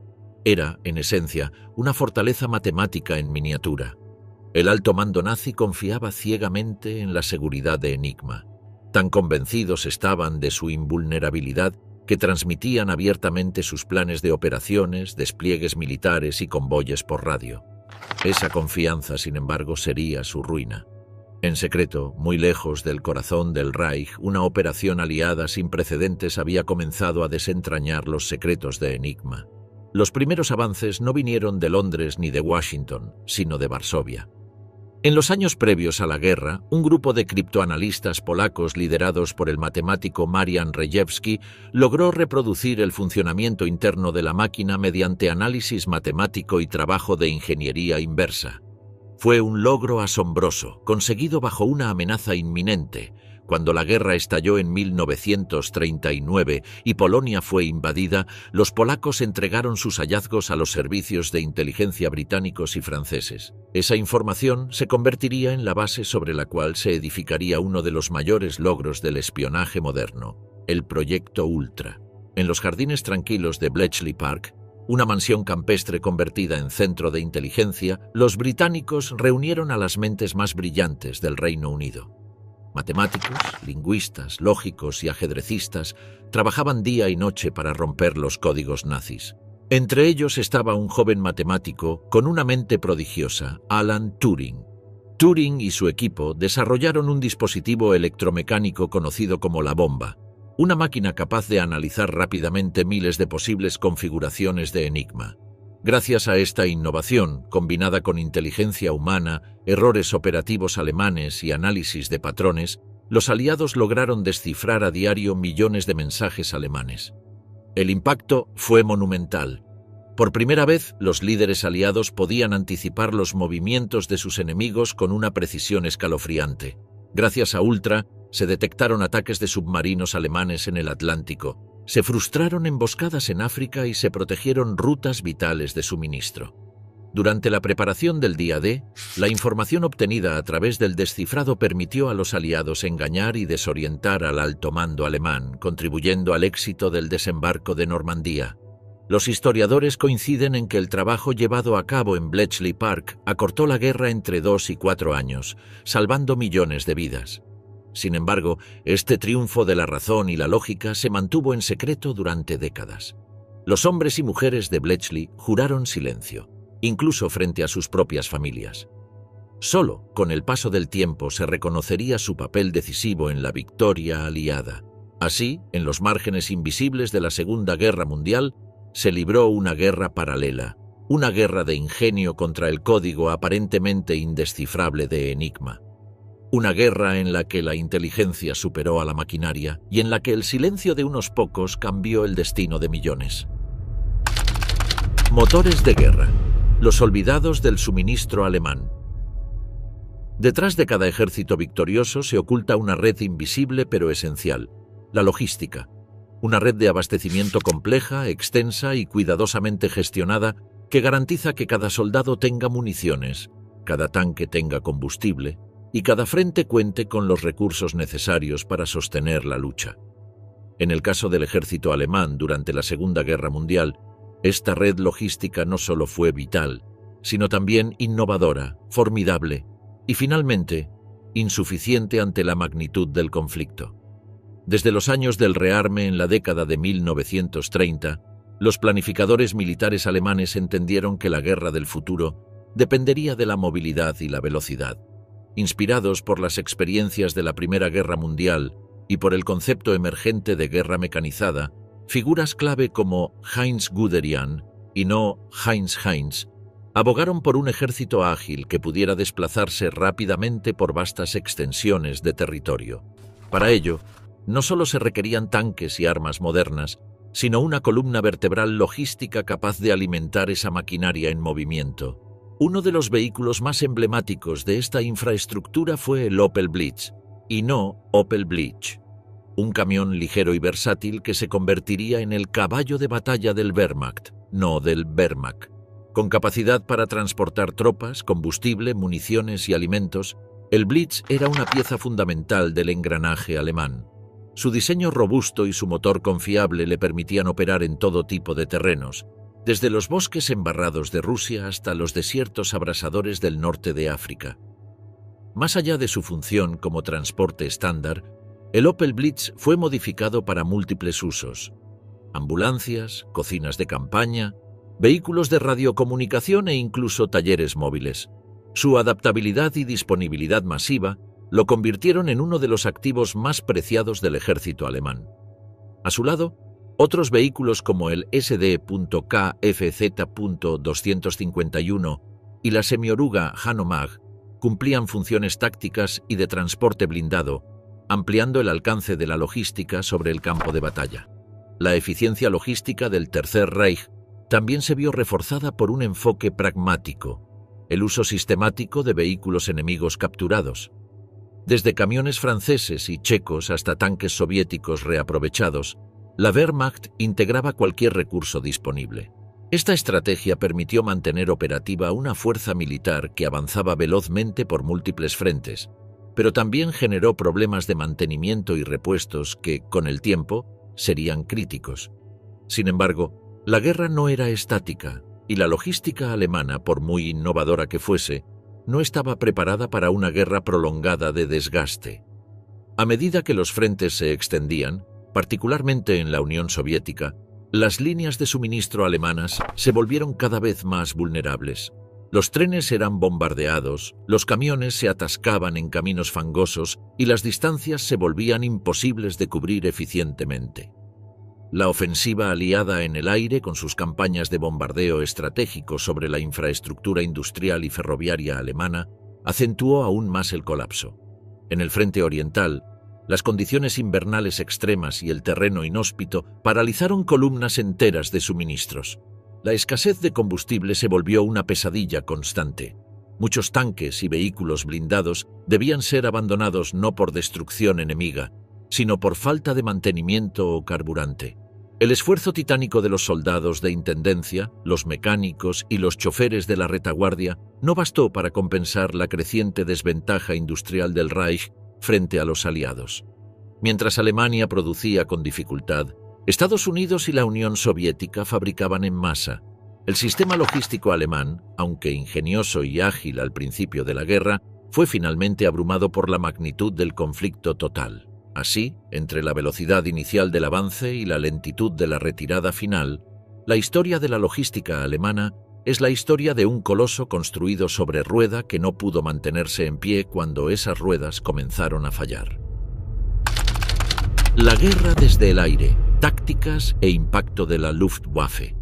Era, en esencia, una fortaleza matemática en miniatura. El alto mando nazi confiaba ciegamente en la seguridad de Enigma. Tan convencidos estaban de su invulnerabilidad que transmitían abiertamente sus planes de operaciones, despliegues militares y convoyes por radio. Esa confianza, sin embargo, sería su ruina. En secreto, muy lejos del corazón del Reich, una operación aliada sin precedentes había comenzado a desentrañar los secretos de Enigma. Los primeros avances no vinieron de Londres ni de Washington, sino de Varsovia. En los años previos a la guerra, un grupo de criptoanalistas polacos liderados por el matemático Marian Rejewski logró reproducir el funcionamiento interno de la máquina mediante análisis matemático y trabajo de ingeniería inversa. Fue un logro asombroso, conseguido bajo una amenaza inminente. Cuando la guerra estalló en 1939 y Polonia fue invadida, los polacos entregaron sus hallazgos a los servicios de inteligencia británicos y franceses. Esa información se convertiría en la base sobre la cual se edificaría uno de los mayores logros del espionaje moderno, el Proyecto Ultra. En los jardines tranquilos de Bletchley Park, una mansión campestre convertida en centro de inteligencia, los británicos reunieron a las mentes más brillantes del Reino Unido. Matemáticos, lingüistas, lógicos y ajedrecistas trabajaban día y noche para romper los códigos nazis. Entre ellos estaba un joven matemático con una mente prodigiosa, Alan Turing. Turing y su equipo desarrollaron un dispositivo electromecánico conocido como la bomba, una máquina capaz de analizar rápidamente miles de posibles configuraciones de Enigma. Gracias a esta innovación, combinada con inteligencia humana, errores operativos alemanes y análisis de patrones, los aliados lograron descifrar a diario millones de mensajes alemanes. El impacto fue monumental. Por primera vez, los líderes aliados podían anticipar los movimientos de sus enemigos con una precisión escalofriante. Gracias a Ultra, se detectaron ataques de submarinos alemanes en el Atlántico. Se frustraron emboscadas en África y se protegieron rutas vitales de suministro. Durante la preparación del día D, la información obtenida a través del descifrado permitió a los aliados engañar y desorientar al alto mando alemán, contribuyendo al éxito del desembarco de Normandía. Los historiadores coinciden en que el trabajo llevado a cabo en Bletchley Park acortó la guerra entre 2 y 4 años, salvando millones de vidas. Sin embargo, este triunfo de la razón y la lógica se mantuvo en secreto durante décadas. Los hombres y mujeres de Bletchley juraron silencio, incluso frente a sus propias familias. Solo con el paso del tiempo se reconocería su papel decisivo en la victoria aliada. Así, en los márgenes invisibles de la Segunda Guerra Mundial, se libró una guerra paralela, una guerra de ingenio contra el código aparentemente indescifrable de Enigma. Una guerra en la que la inteligencia superó a la maquinaria y en la que el silencio de unos pocos cambió el destino de millones. Motores de guerra. Los olvidados del suministro alemán. Detrás de cada ejército victorioso se oculta una red invisible pero esencial, la logística. Una red de abastecimiento compleja, extensa y cuidadosamente gestionada que garantiza que cada soldado tenga municiones, cada tanque tenga combustible y cada frente cuente con los recursos necesarios para sostener la lucha. En el caso del ejército alemán durante la Segunda Guerra Mundial, esta red logística no solo fue vital, sino también innovadora, formidable y finalmente insuficiente ante la magnitud del conflicto. Desde los años del rearme en la década de 1930, los planificadores militares alemanes entendieron que la guerra del futuro dependería de la movilidad y la velocidad. Inspirados por las experiencias de la Primera Guerra Mundial y por el concepto emergente de guerra mecanizada, figuras clave como Heinz Guderian y no Heinz abogaron por un ejército ágil que pudiera desplazarse rápidamente por vastas extensiones de territorio. Para ello, no solo se requerían tanques y armas modernas, sino una columna vertebral logística capaz de alimentar esa maquinaria en movimiento. Uno de los vehículos más emblemáticos de esta infraestructura fue el Opel Blitz, y no Opel Bleach, un camión ligero y versátil que se convertiría en el caballo de batalla del Wehrmacht, no del Wehrmacht. Con capacidad para transportar tropas, combustible, municiones y alimentos, el Blitz era una pieza fundamental del engranaje alemán. Su diseño robusto y su motor confiable le permitían operar en todo tipo de terrenos, desde los bosques embarrados de Rusia hasta los desiertos abrasadores del norte de África. Más allá de su función como transporte estándar, el Opel Blitz fue modificado para múltiples usos: ambulancias, cocinas de campaña, vehículos de radiocomunicación e incluso talleres móviles. Su adaptabilidad y disponibilidad masiva lo convirtieron en uno de los activos más preciados del ejército alemán. A su lado, otros vehículos como el SD.KFZ.251 y la semioruga Hanomag cumplían funciones tácticas y de transporte blindado, ampliando el alcance de la logística sobre el campo de batalla. La eficiencia logística del Tercer Reich también se vio reforzada por un enfoque pragmático, el uso sistemático de vehículos enemigos capturados. Desde camiones franceses y checos hasta tanques soviéticos reaprovechados, la Wehrmacht integraba cualquier recurso disponible. Esta estrategia permitió mantener operativa una fuerza militar que avanzaba velozmente por múltiples frentes, pero también generó problemas de mantenimiento y repuestos que, con el tiempo, serían críticos. Sin embargo, la guerra no era estática, y la logística alemana, por muy innovadora que fuese, no estaba preparada para una guerra prolongada de desgaste. A medida que los frentes se extendían, particularmente en la Unión Soviética, las líneas de suministro alemanas se volvieron cada vez más vulnerables. Los trenes eran bombardeados, los camiones se atascaban en caminos fangosos y las distancias se volvían imposibles de cubrir eficientemente. La ofensiva aliada en el aire, con sus campañas de bombardeo estratégico sobre la infraestructura industrial y ferroviaria alemana, acentuó aún más el colapso. En el frente oriental, las condiciones invernales extremas y el terreno inhóspito paralizaron columnas enteras de suministros. La escasez de combustible se volvió una pesadilla constante. Muchos tanques y vehículos blindados debían ser abandonados no por destrucción enemiga, sino por falta de mantenimiento o carburante. El esfuerzo titánico de los soldados de intendencia, los mecánicos y los choferes de la retaguardia no bastó para compensar la creciente desventaja industrial del Reich frente a los aliados. Mientras Alemania producía con dificultad, Estados Unidos y la Unión Soviética fabricaban en masa. El sistema logístico alemán, aunque ingenioso y ágil al principio de la guerra, fue finalmente abrumado por la magnitud del conflicto total. Así, entre la velocidad inicial del avance y la lentitud de la retirada final, la historia de la logística alemana es la historia de un coloso construido sobre rueda que no pudo mantenerse en pie cuando esas ruedas comenzaron a fallar. La guerra desde el aire, tácticas e impacto de la Luftwaffe.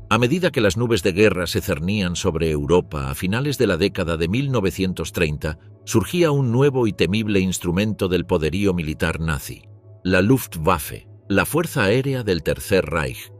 A medida que las nubes de guerra se cernían sobre Europa a finales de la década de 1930, surgía un nuevo y temible instrumento del poderío militar nazi, la Luftwaffe, la Fuerza Aérea del Tercer Reich.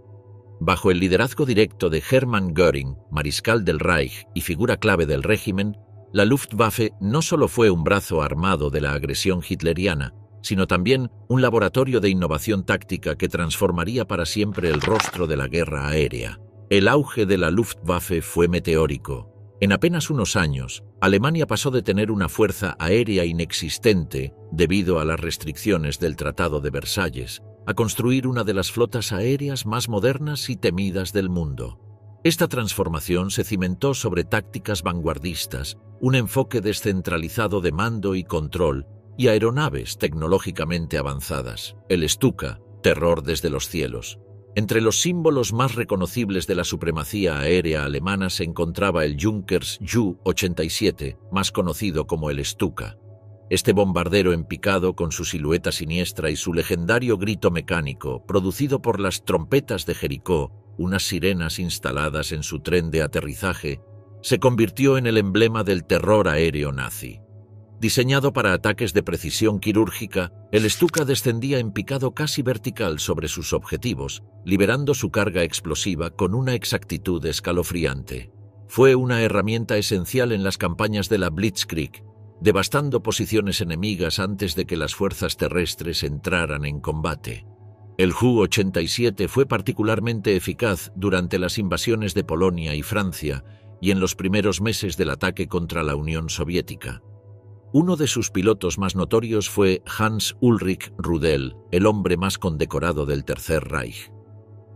Bajo el liderazgo directo de Hermann Göring, mariscal del Reich y figura clave del régimen, la Luftwaffe no solo fue un brazo armado de la agresión hitleriana, sino también un laboratorio de innovación táctica que transformaría para siempre el rostro de la guerra aérea. El auge de la Luftwaffe fue meteórico. En apenas unos años, Alemania pasó de tener una fuerza aérea inexistente debido a las restricciones del Tratado de Versalles, a construir una de las flotas aéreas más modernas y temidas del mundo. Esta transformación se cimentó sobre tácticas vanguardistas, un enfoque descentralizado de mando y control, y aeronaves tecnológicamente avanzadas. El Stuka, terror desde los cielos. Entre los símbolos más reconocibles de la supremacía aérea alemana se encontraba el Junkers Ju-87, más conocido como el Stuka. Este bombardero en picado con su silueta siniestra y su legendario grito mecánico, producido por las trompetas de Jericó, unas sirenas instaladas en su tren de aterrizaje, se convirtió en el emblema del terror aéreo nazi. Diseñado para ataques de precisión quirúrgica, el Stuka descendía en picado casi vertical sobre sus objetivos, liberando su carga explosiva con una exactitud escalofriante. Fue una herramienta esencial en las campañas de la Blitzkrieg, devastando posiciones enemigas antes de que las fuerzas terrestres entraran en combate. El Ju-87 fue particularmente eficaz durante las invasiones de Polonia y Francia y en los primeros meses del ataque contra la Unión Soviética. Uno de sus pilotos más notorios fue Hans Ulrich Rudel, el hombre más condecorado del Tercer Reich.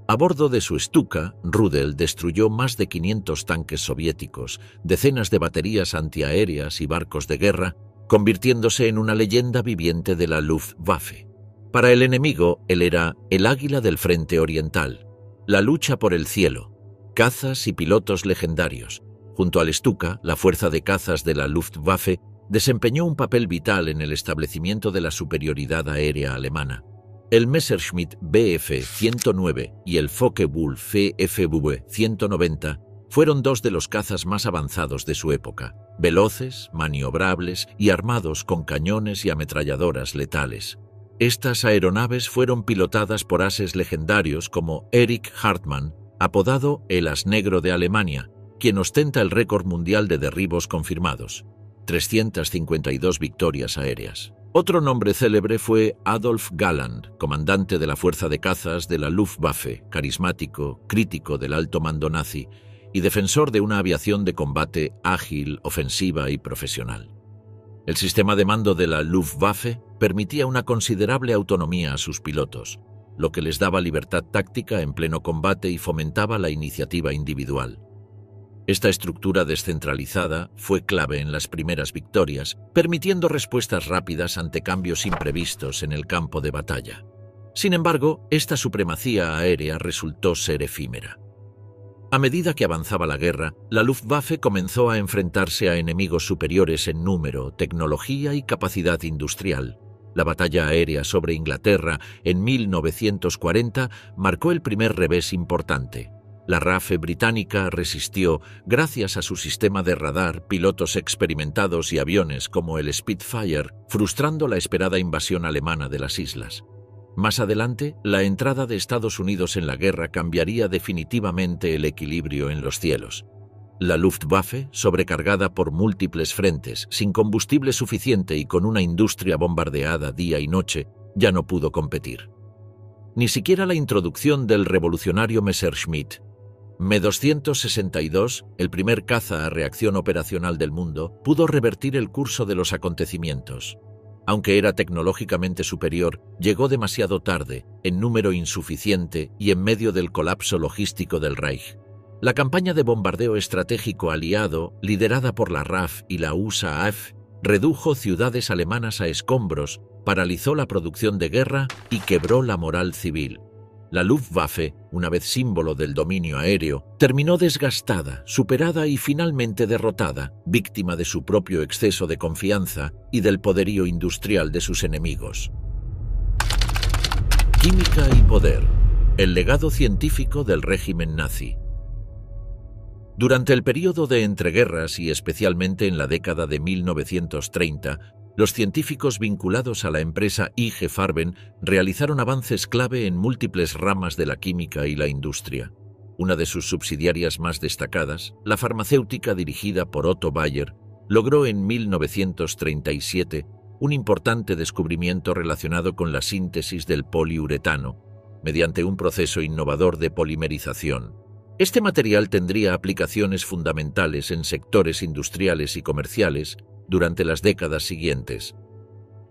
A bordo de su Stuka, Rudel destruyó más de 500 tanques soviéticos, decenas de baterías antiaéreas y barcos de guerra, convirtiéndose en una leyenda viviente de la Luftwaffe. Para el enemigo, él era el águila del frente oriental, la lucha por el cielo, cazas y pilotos legendarios. Junto al Stuka, la fuerza de cazas de la Luftwaffe desempeñó un papel vital en el establecimiento de la superioridad aérea alemana. El Messerschmitt Bf-109 y el Focke-Wulf Fw-190 fueron dos de los cazas más avanzados de su época, veloces, maniobrables y armados con cañones y ametralladoras letales. Estas aeronaves fueron pilotadas por ases legendarios como Erich Hartmann, apodado el As Negro de Alemania, quien ostenta el récord mundial de derribos confirmados. 352 victorias aéreas. Otro nombre célebre fue Adolf Galland, comandante de la fuerza de cazas de la Luftwaffe, carismático, crítico del alto mando nazi y defensor de una aviación de combate ágil, ofensiva y profesional. El sistema de mando de la Luftwaffe permitía una considerable autonomía a sus pilotos, lo que les daba libertad táctica en pleno combate y fomentaba la iniciativa individual. Esta estructura descentralizada fue clave en las primeras victorias, permitiendo respuestas rápidas ante cambios imprevistos en el campo de batalla. Sin embargo, esta supremacía aérea resultó ser efímera. A medida que avanzaba la guerra, la Luftwaffe comenzó a enfrentarse a enemigos superiores en número, tecnología y capacidad industrial. La batalla aérea sobre Inglaterra en 1940 marcó el primer revés importante. La RAF británica resistió gracias a su sistema de radar, pilotos experimentados y aviones como el Spitfire, frustrando la esperada invasión alemana de las islas. Más adelante, la entrada de Estados Unidos en la guerra cambiaría definitivamente el equilibrio en los cielos. La Luftwaffe, sobrecargada por múltiples frentes, sin combustible suficiente y con una industria bombardeada día y noche, ya no pudo competir. Ni siquiera la introducción del revolucionario Messerschmitt Me-262, el primer caza a reacción operacional del mundo, pudo revertir el curso de los acontecimientos. Aunque era tecnológicamente superior, llegó demasiado tarde, en número insuficiente y en medio del colapso logístico del Reich. La campaña de bombardeo estratégico aliado, liderada por la RAF y la USAF, redujo ciudades alemanas a escombros, paralizó la producción de guerra y quebró la moral civil. La Luftwaffe, una vez símbolo del dominio aéreo, terminó desgastada, superada y finalmente derrotada, víctima de su propio exceso de confianza y del poderío industrial de sus enemigos. Química y poder. El legado científico del régimen nazi. Durante el período de entreguerras y especialmente en la década de 1930, los científicos vinculados a la empresa IG Farben realizaron avances clave en múltiples ramas de la química y la industria. Una de sus subsidiarias más destacadas, la farmacéutica dirigida por Otto Bayer, logró en 1937 un importante descubrimiento relacionado con la síntesis del poliuretano, mediante un proceso innovador de polimerización. Este material tendría aplicaciones fundamentales en sectores industriales y comerciales durante las décadas siguientes.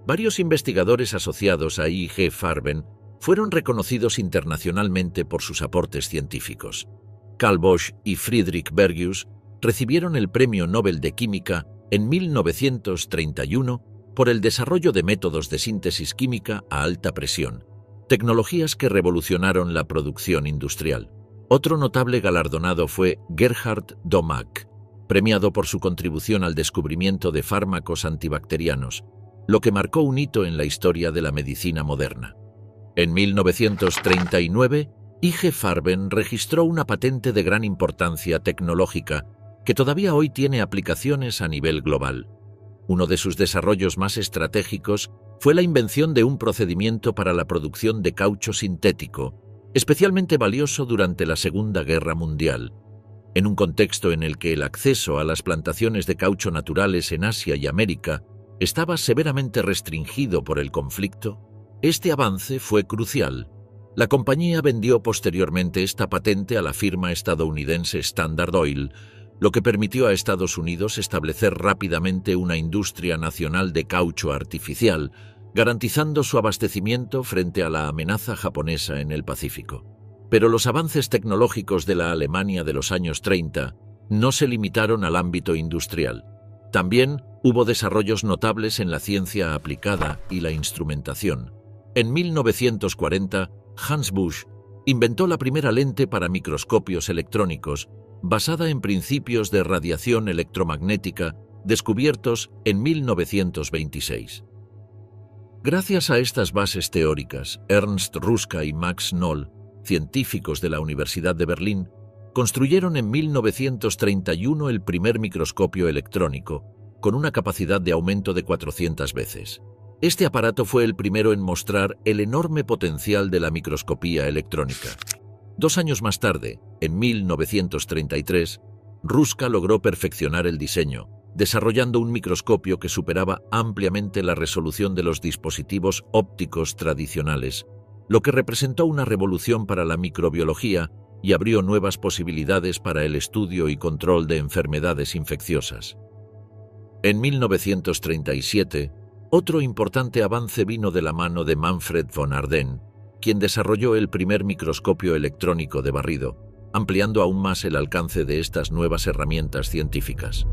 Varios investigadores asociados a IG Farben fueron reconocidos internacionalmente por sus aportes científicos. Carl Bosch y Friedrich Bergius recibieron el Premio Nobel de Química en 1931 por el desarrollo de métodos de síntesis química a alta presión, tecnologías que revolucionaron la producción industrial. Otro notable galardonado fue Gerhard Domack, premiado por su contribución al descubrimiento de fármacos antibacterianos, lo que marcó un hito en la historia de la medicina moderna. En 1939, IG Farben registró una patente de gran importancia tecnológica que todavía hoy tiene aplicaciones a nivel global. Uno de sus desarrollos más estratégicos fue la invención de un procedimiento para la producción de caucho sintético, especialmente valioso durante la Segunda Guerra Mundial. En un contexto en el que el acceso a las plantaciones de caucho naturales en Asia y América estaba severamente restringido por el conflicto, este avance fue crucial. La compañía vendió posteriormente esta patente a la firma estadounidense Standard Oil, lo que permitió a Estados Unidos establecer rápidamente una industria nacional de caucho artificial, garantizando su abastecimiento frente a la amenaza japonesa en el Pacífico. Pero los avances tecnológicos de la Alemania de los años 30 no se limitaron al ámbito industrial. También hubo desarrollos notables en la ciencia aplicada y la instrumentación. En 1940, Hans Busch inventó la primera lente para microscopios electrónicos, basada en principios de radiación electromagnética descubiertos en 1926. Gracias a estas bases teóricas, Ernst Ruska y Max Noll, científicos de la Universidad de Berlín, construyeron en 1931 el primer microscopio electrónico, con una capacidad de aumento de 400 veces. Este aparato fue el primero en mostrar el enorme potencial de la microscopía electrónica. 2 años más tarde, en 1933, Ruska logró perfeccionar el diseño, desarrollando un microscopio que superaba ampliamente la resolución de los dispositivos ópticos tradicionales, lo que representó una revolución para la microbiología y abrió nuevas posibilidades para el estudio y control de enfermedades infecciosas. En 1937, otro importante avance vino de la mano de Manfred von Ardenne, quien desarrolló el primer microscopio electrónico de barrido, ampliando aún más el alcance de estas nuevas herramientas científicas.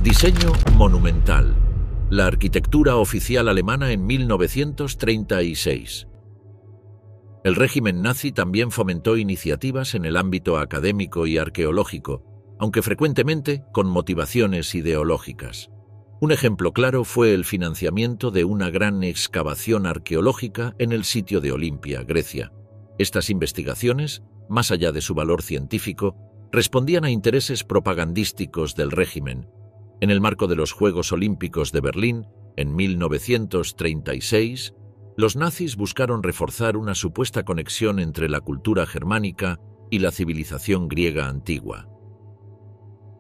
Diseño monumental. La arquitectura oficial alemana en 1936. El régimen nazi también fomentó iniciativas en el ámbito académico y arqueológico, aunque frecuentemente con motivaciones ideológicas. Un ejemplo claro fue el financiamiento de una gran excavación arqueológica en el sitio de Olimpia, Grecia. Estas investigaciones, más allá de su valor científico, respondían a intereses propagandísticos del régimen. En el marco de los Juegos Olímpicos de Berlín, en 1936, los nazis buscaron reforzar una supuesta conexión entre la cultura germánica y la civilización griega antigua.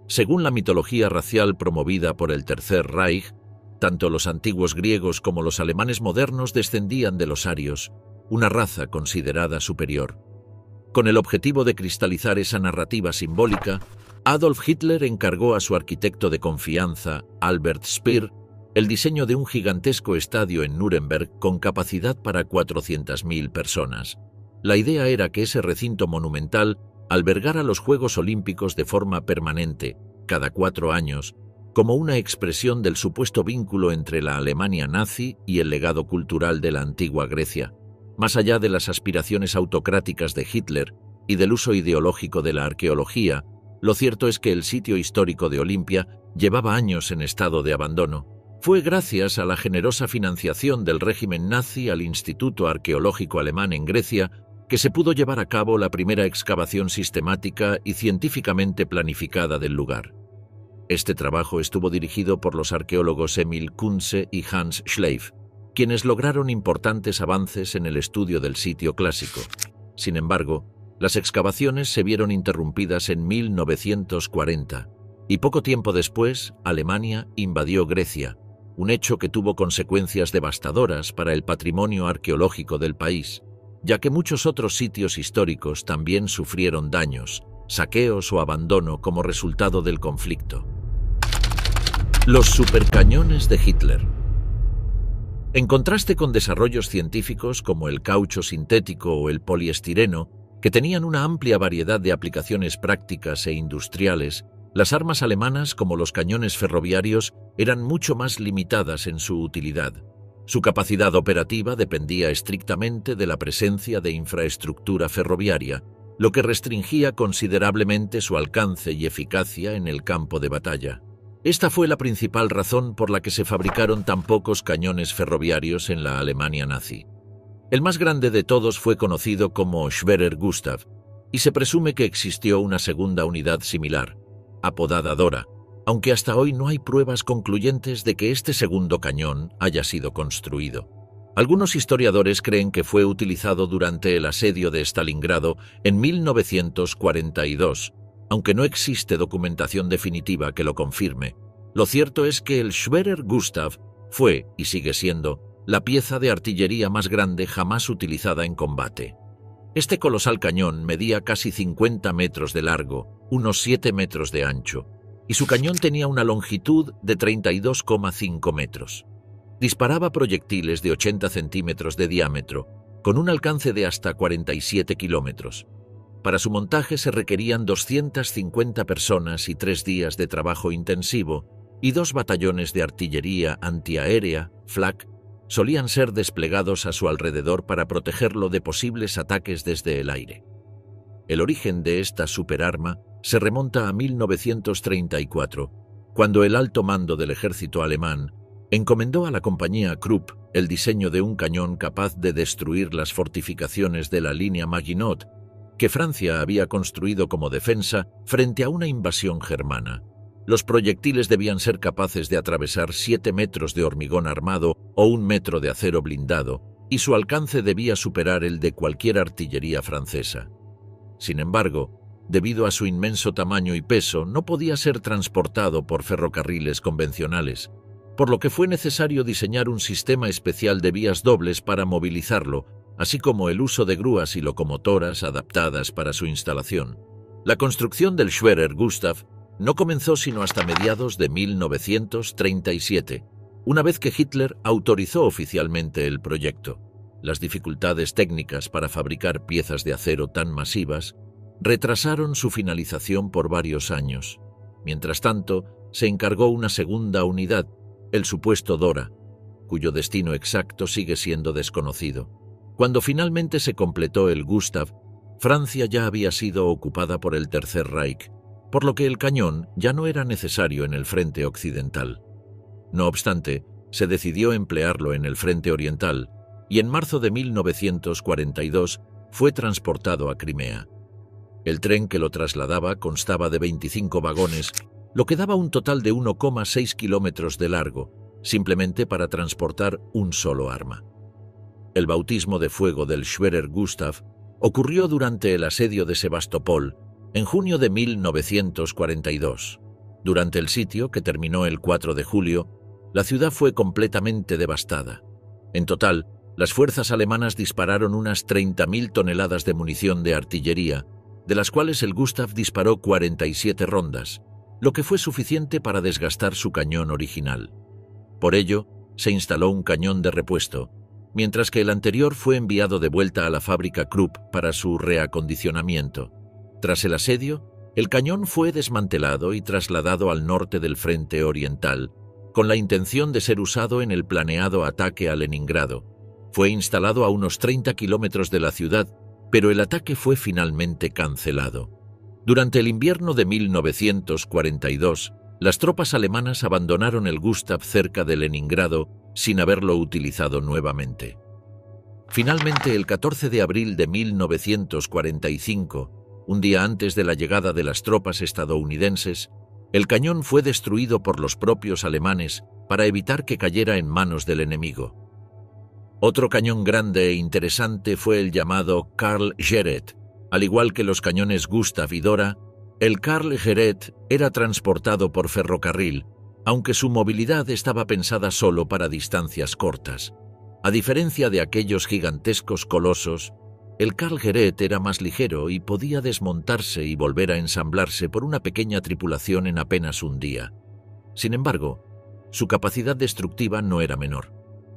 Según la mitología racial promovida por el Tercer Reich, tanto los antiguos griegos como los alemanes modernos descendían de los arios, una raza considerada superior. Con el objetivo de cristalizar esa narrativa simbólica, Adolf Hitler encargó a su arquitecto de confianza, Albert Speer, el diseño de un gigantesco estadio en Nuremberg con capacidad para 400.000 personas. La idea era que ese recinto monumental albergara los Juegos Olímpicos de forma permanente, cada 4 años, como una expresión del supuesto vínculo entre la Alemania nazi y el legado cultural de la antigua Grecia, más allá de las aspiraciones autocráticas de Hitler y del uso ideológico de la arqueología. Lo cierto es que el sitio histórico de Olimpia llevaba años en estado de abandono. Fue gracias a la generosa financiación del régimen nazi al Instituto Arqueológico Alemán en Grecia que se pudo llevar a cabo la primera excavación sistemática y científicamente planificada del lugar. Este trabajo estuvo dirigido por los arqueólogos Emil Kunze y Hans Schleif, quienes lograron importantes avances en el estudio del sitio clásico. Sin embargo, las excavaciones se vieron interrumpidas en 1940 y poco tiempo después Alemania invadió Grecia, un hecho que tuvo consecuencias devastadoras para el patrimonio arqueológico del país, ya que muchos otros sitios históricos también sufrieron daños, saqueos o abandono como resultado del conflicto. Los supercañones de Hitler. En contraste con desarrollos científicos como el caucho sintético o el poliestireno, que tenían una amplia variedad de aplicaciones prácticas e industriales, las armas alemanas, como los cañones ferroviarios, eran mucho más limitadas en su utilidad. Su capacidad operativa dependía estrictamente de la presencia de infraestructura ferroviaria, lo que restringía considerablemente su alcance y eficacia en el campo de batalla. Esta fue la principal razón por la que se fabricaron tan pocos cañones ferroviarios en la Alemania nazi. El más grande de todos fue conocido como Schwerer Gustav, y se presume que existió una segunda unidad similar, apodada Dora, aunque hasta hoy no hay pruebas concluyentes de que este segundo cañón haya sido construido. Algunos historiadores creen que fue utilizado durante el asedio de Stalingrado en 1942, aunque no existe documentación definitiva que lo confirme. Lo cierto es que el Schwerer Gustav fue, y sigue siendo, la pieza de artillería más grande jamás utilizada en combate. Este colosal cañón medía casi 50 metros de largo, unos 7 metros de ancho, y su cañón tenía una longitud de 32,5 metros. Disparaba proyectiles de 80 centímetros de diámetro, con un alcance de hasta 47 kilómetros. Para su montaje se requerían 250 personas y 3 días de trabajo intensivo, y 2 batallones de artillería antiaérea, Flak, solían ser desplegados a su alrededor para protegerlo de posibles ataques desde el aire. El origen de esta superarma se remonta a 1934, cuando el alto mando del ejército alemán encomendó a la compañía Krupp el diseño de un cañón capaz de destruir las fortificaciones de la línea Maginot, que Francia había construido como defensa frente a una invasión germana. Los proyectiles debían ser capaces de atravesar 7 metros de hormigón armado o 1 metro de acero blindado, y su alcance debía superar el de cualquier artillería francesa. Sin embargo, debido a su inmenso tamaño y peso, no podía ser transportado por ferrocarriles convencionales, por lo que fue necesario diseñar un sistema especial de vías dobles para movilizarlo, así como el uso de grúas y locomotoras adaptadas para su instalación. La construcción del Schwerer Gustav no comenzó sino hasta mediados de 1937, una vez que Hitler autorizó oficialmente el proyecto. Las dificultades técnicas para fabricar piezas de acero tan masivas retrasaron su finalización por varios años. Mientras tanto, se encargó una segunda unidad, el supuesto Dora, cuyo destino exacto sigue siendo desconocido. Cuando finalmente se completó el Gustav, Francia ya había sido ocupada por el Tercer Reich, por lo que el cañón ya no era necesario en el frente occidental. No obstante, se decidió emplearlo en el frente oriental, y en marzo de 1942 fue transportado a Crimea. El tren que lo trasladaba constaba de 25 vagones, lo que daba un total de 1,6 kilómetros de largo, simplemente para transportar un solo arma. El bautismo de fuego del Schwerer Gustav ocurrió durante el asedio de Sebastopol, en junio de 1942. Durante el sitio, que terminó el 4 de julio, la ciudad fue completamente devastada. En total, las fuerzas alemanas dispararon unas 30.000 toneladas de munición de artillería, de las cuales el Gustav disparó 47 rondas, lo que fue suficiente para desgastar su cañón original. Por ello, se instaló un cañón de repuesto, mientras que el anterior fue enviado de vuelta a la fábrica Krupp para su reacondicionamiento. Tras el asedio, el cañón fue desmantelado y trasladado al norte del frente oriental, con la intención de ser usado en el planeado ataque a Leningrado. Fue instalado a unos 30 kilómetros de la ciudad, pero el ataque fue finalmente cancelado. Durante el invierno de 1942, las tropas alemanas abandonaron el Gustav cerca de Leningrado sin haberlo utilizado nuevamente. Finalmente, el 14 de abril de 1945, un día antes de la llegada de las tropas estadounidenses, el cañón fue destruido por los propios alemanes para evitar que cayera en manos del enemigo. Otro cañón grande e interesante fue el llamado Karl Gereth. Al igual que los cañones Gustav y Dora, el Karl Gereth era transportado por ferrocarril, aunque su movilidad estaba pensada solo para distancias cortas. A diferencia de aquellos gigantescos colosos, el Karl Gereth era más ligero y podía desmontarse y volver a ensamblarse por una pequeña tripulación en apenas un día. Sin embargo, su capacidad destructiva no era menor.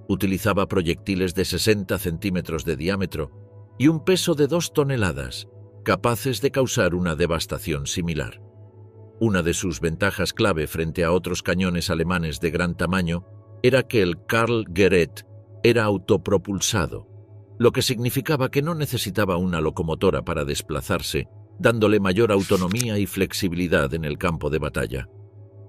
Utilizaba proyectiles de 60 centímetros de diámetro y un peso de 2 toneladas, capaces de causar una devastación similar. Una de sus ventajas clave frente a otros cañones alemanes de gran tamaño era que el Karl Gereth era autopropulsado, lo que significaba que no necesitaba una locomotora para desplazarse, dándole mayor autonomía y flexibilidad en el campo de batalla.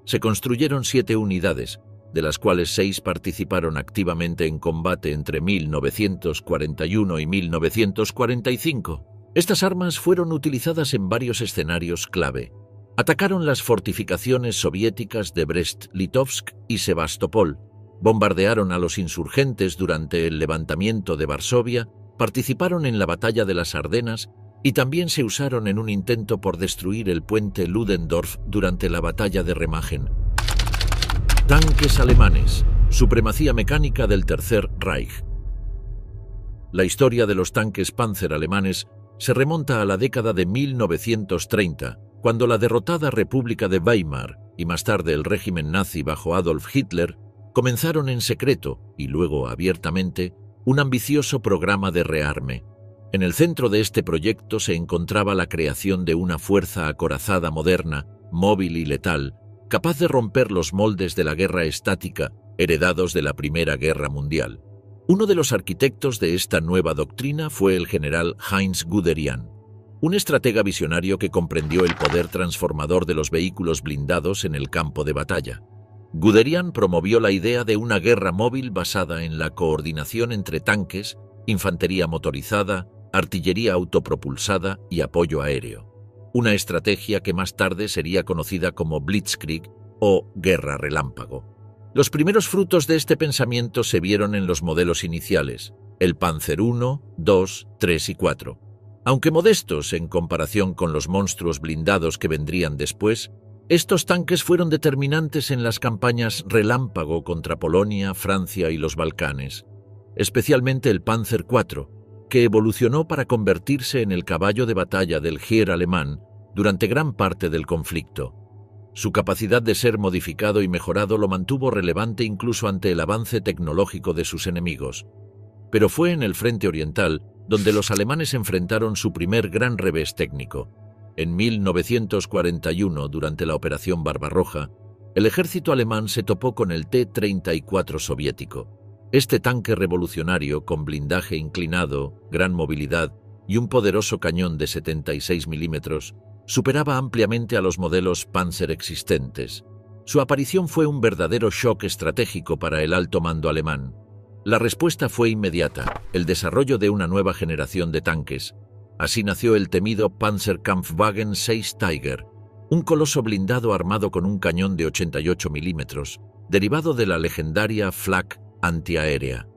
Se construyeron 7 unidades, de las cuales 6 participaron activamente en combate entre 1941 y 1945. Estas armas fueron utilizadas en varios escenarios clave. Atacaron las fortificaciones soviéticas de Brest-Litovsk y Sebastopol, bombardearon a los insurgentes durante el levantamiento de Varsovia, participaron en la batalla de las Ardenas y también se usaron en un intento por destruir el puente Ludendorff durante la batalla de Remagen. Tanques alemanes, supremacía mecánica del Tercer Reich. La historia de los tanques Panzer alemanes se remonta a la década de 1930, cuando la derrotada República de Weimar y más tarde el régimen nazi bajo Adolf Hitler comenzaron en secreto y luego abiertamente un ambicioso programa de rearme. En el centro de este proyecto se encontraba la creación de una fuerza acorazada moderna, móvil y letal, capaz de romper los moldes de la guerra estática heredados de la Primera Guerra Mundial. Uno de los arquitectos de esta nueva doctrina fue el general Heinz Guderian, un estratega visionario que comprendió el poder transformador de los vehículos blindados en el campo de batalla. Guderian promovió la idea de una guerra móvil basada en la coordinación entre tanques, infantería motorizada, artillería autopropulsada y apoyo aéreo. Una estrategia que más tarde sería conocida como Blitzkrieg o Guerra Relámpago. Los primeros frutos de este pensamiento se vieron en los modelos iniciales, el Panzer I, II, III y IV. Aunque modestos en comparación con los monstruos blindados que vendrían después, estos tanques fueron determinantes en las campañas Relámpago contra Polonia, Francia y los Balcanes, especialmente el Panzer IV, que evolucionó para convertirse en el caballo de batalla del Heer alemán durante gran parte del conflicto. Su capacidad de ser modificado y mejorado lo mantuvo relevante incluso ante el avance tecnológico de sus enemigos. Pero fue en el frente oriental donde los alemanes enfrentaron su primer gran revés técnico. En 1941, durante la Operación Barbarroja, el ejército alemán se topó con el T-34 soviético. Este tanque revolucionario, con blindaje inclinado, gran movilidad y un poderoso cañón de 76 milímetros, superaba ampliamente a los modelos Panzer existentes. Su aparición fue un verdadero shock estratégico para el alto mando alemán. La respuesta fue inmediata, el desarrollo de una nueva generación de tanques. Así nació el temido Panzerkampfwagen 6 Tiger, un coloso blindado armado con un cañón de 88 milímetros, derivado de la legendaria Flak antiaérea.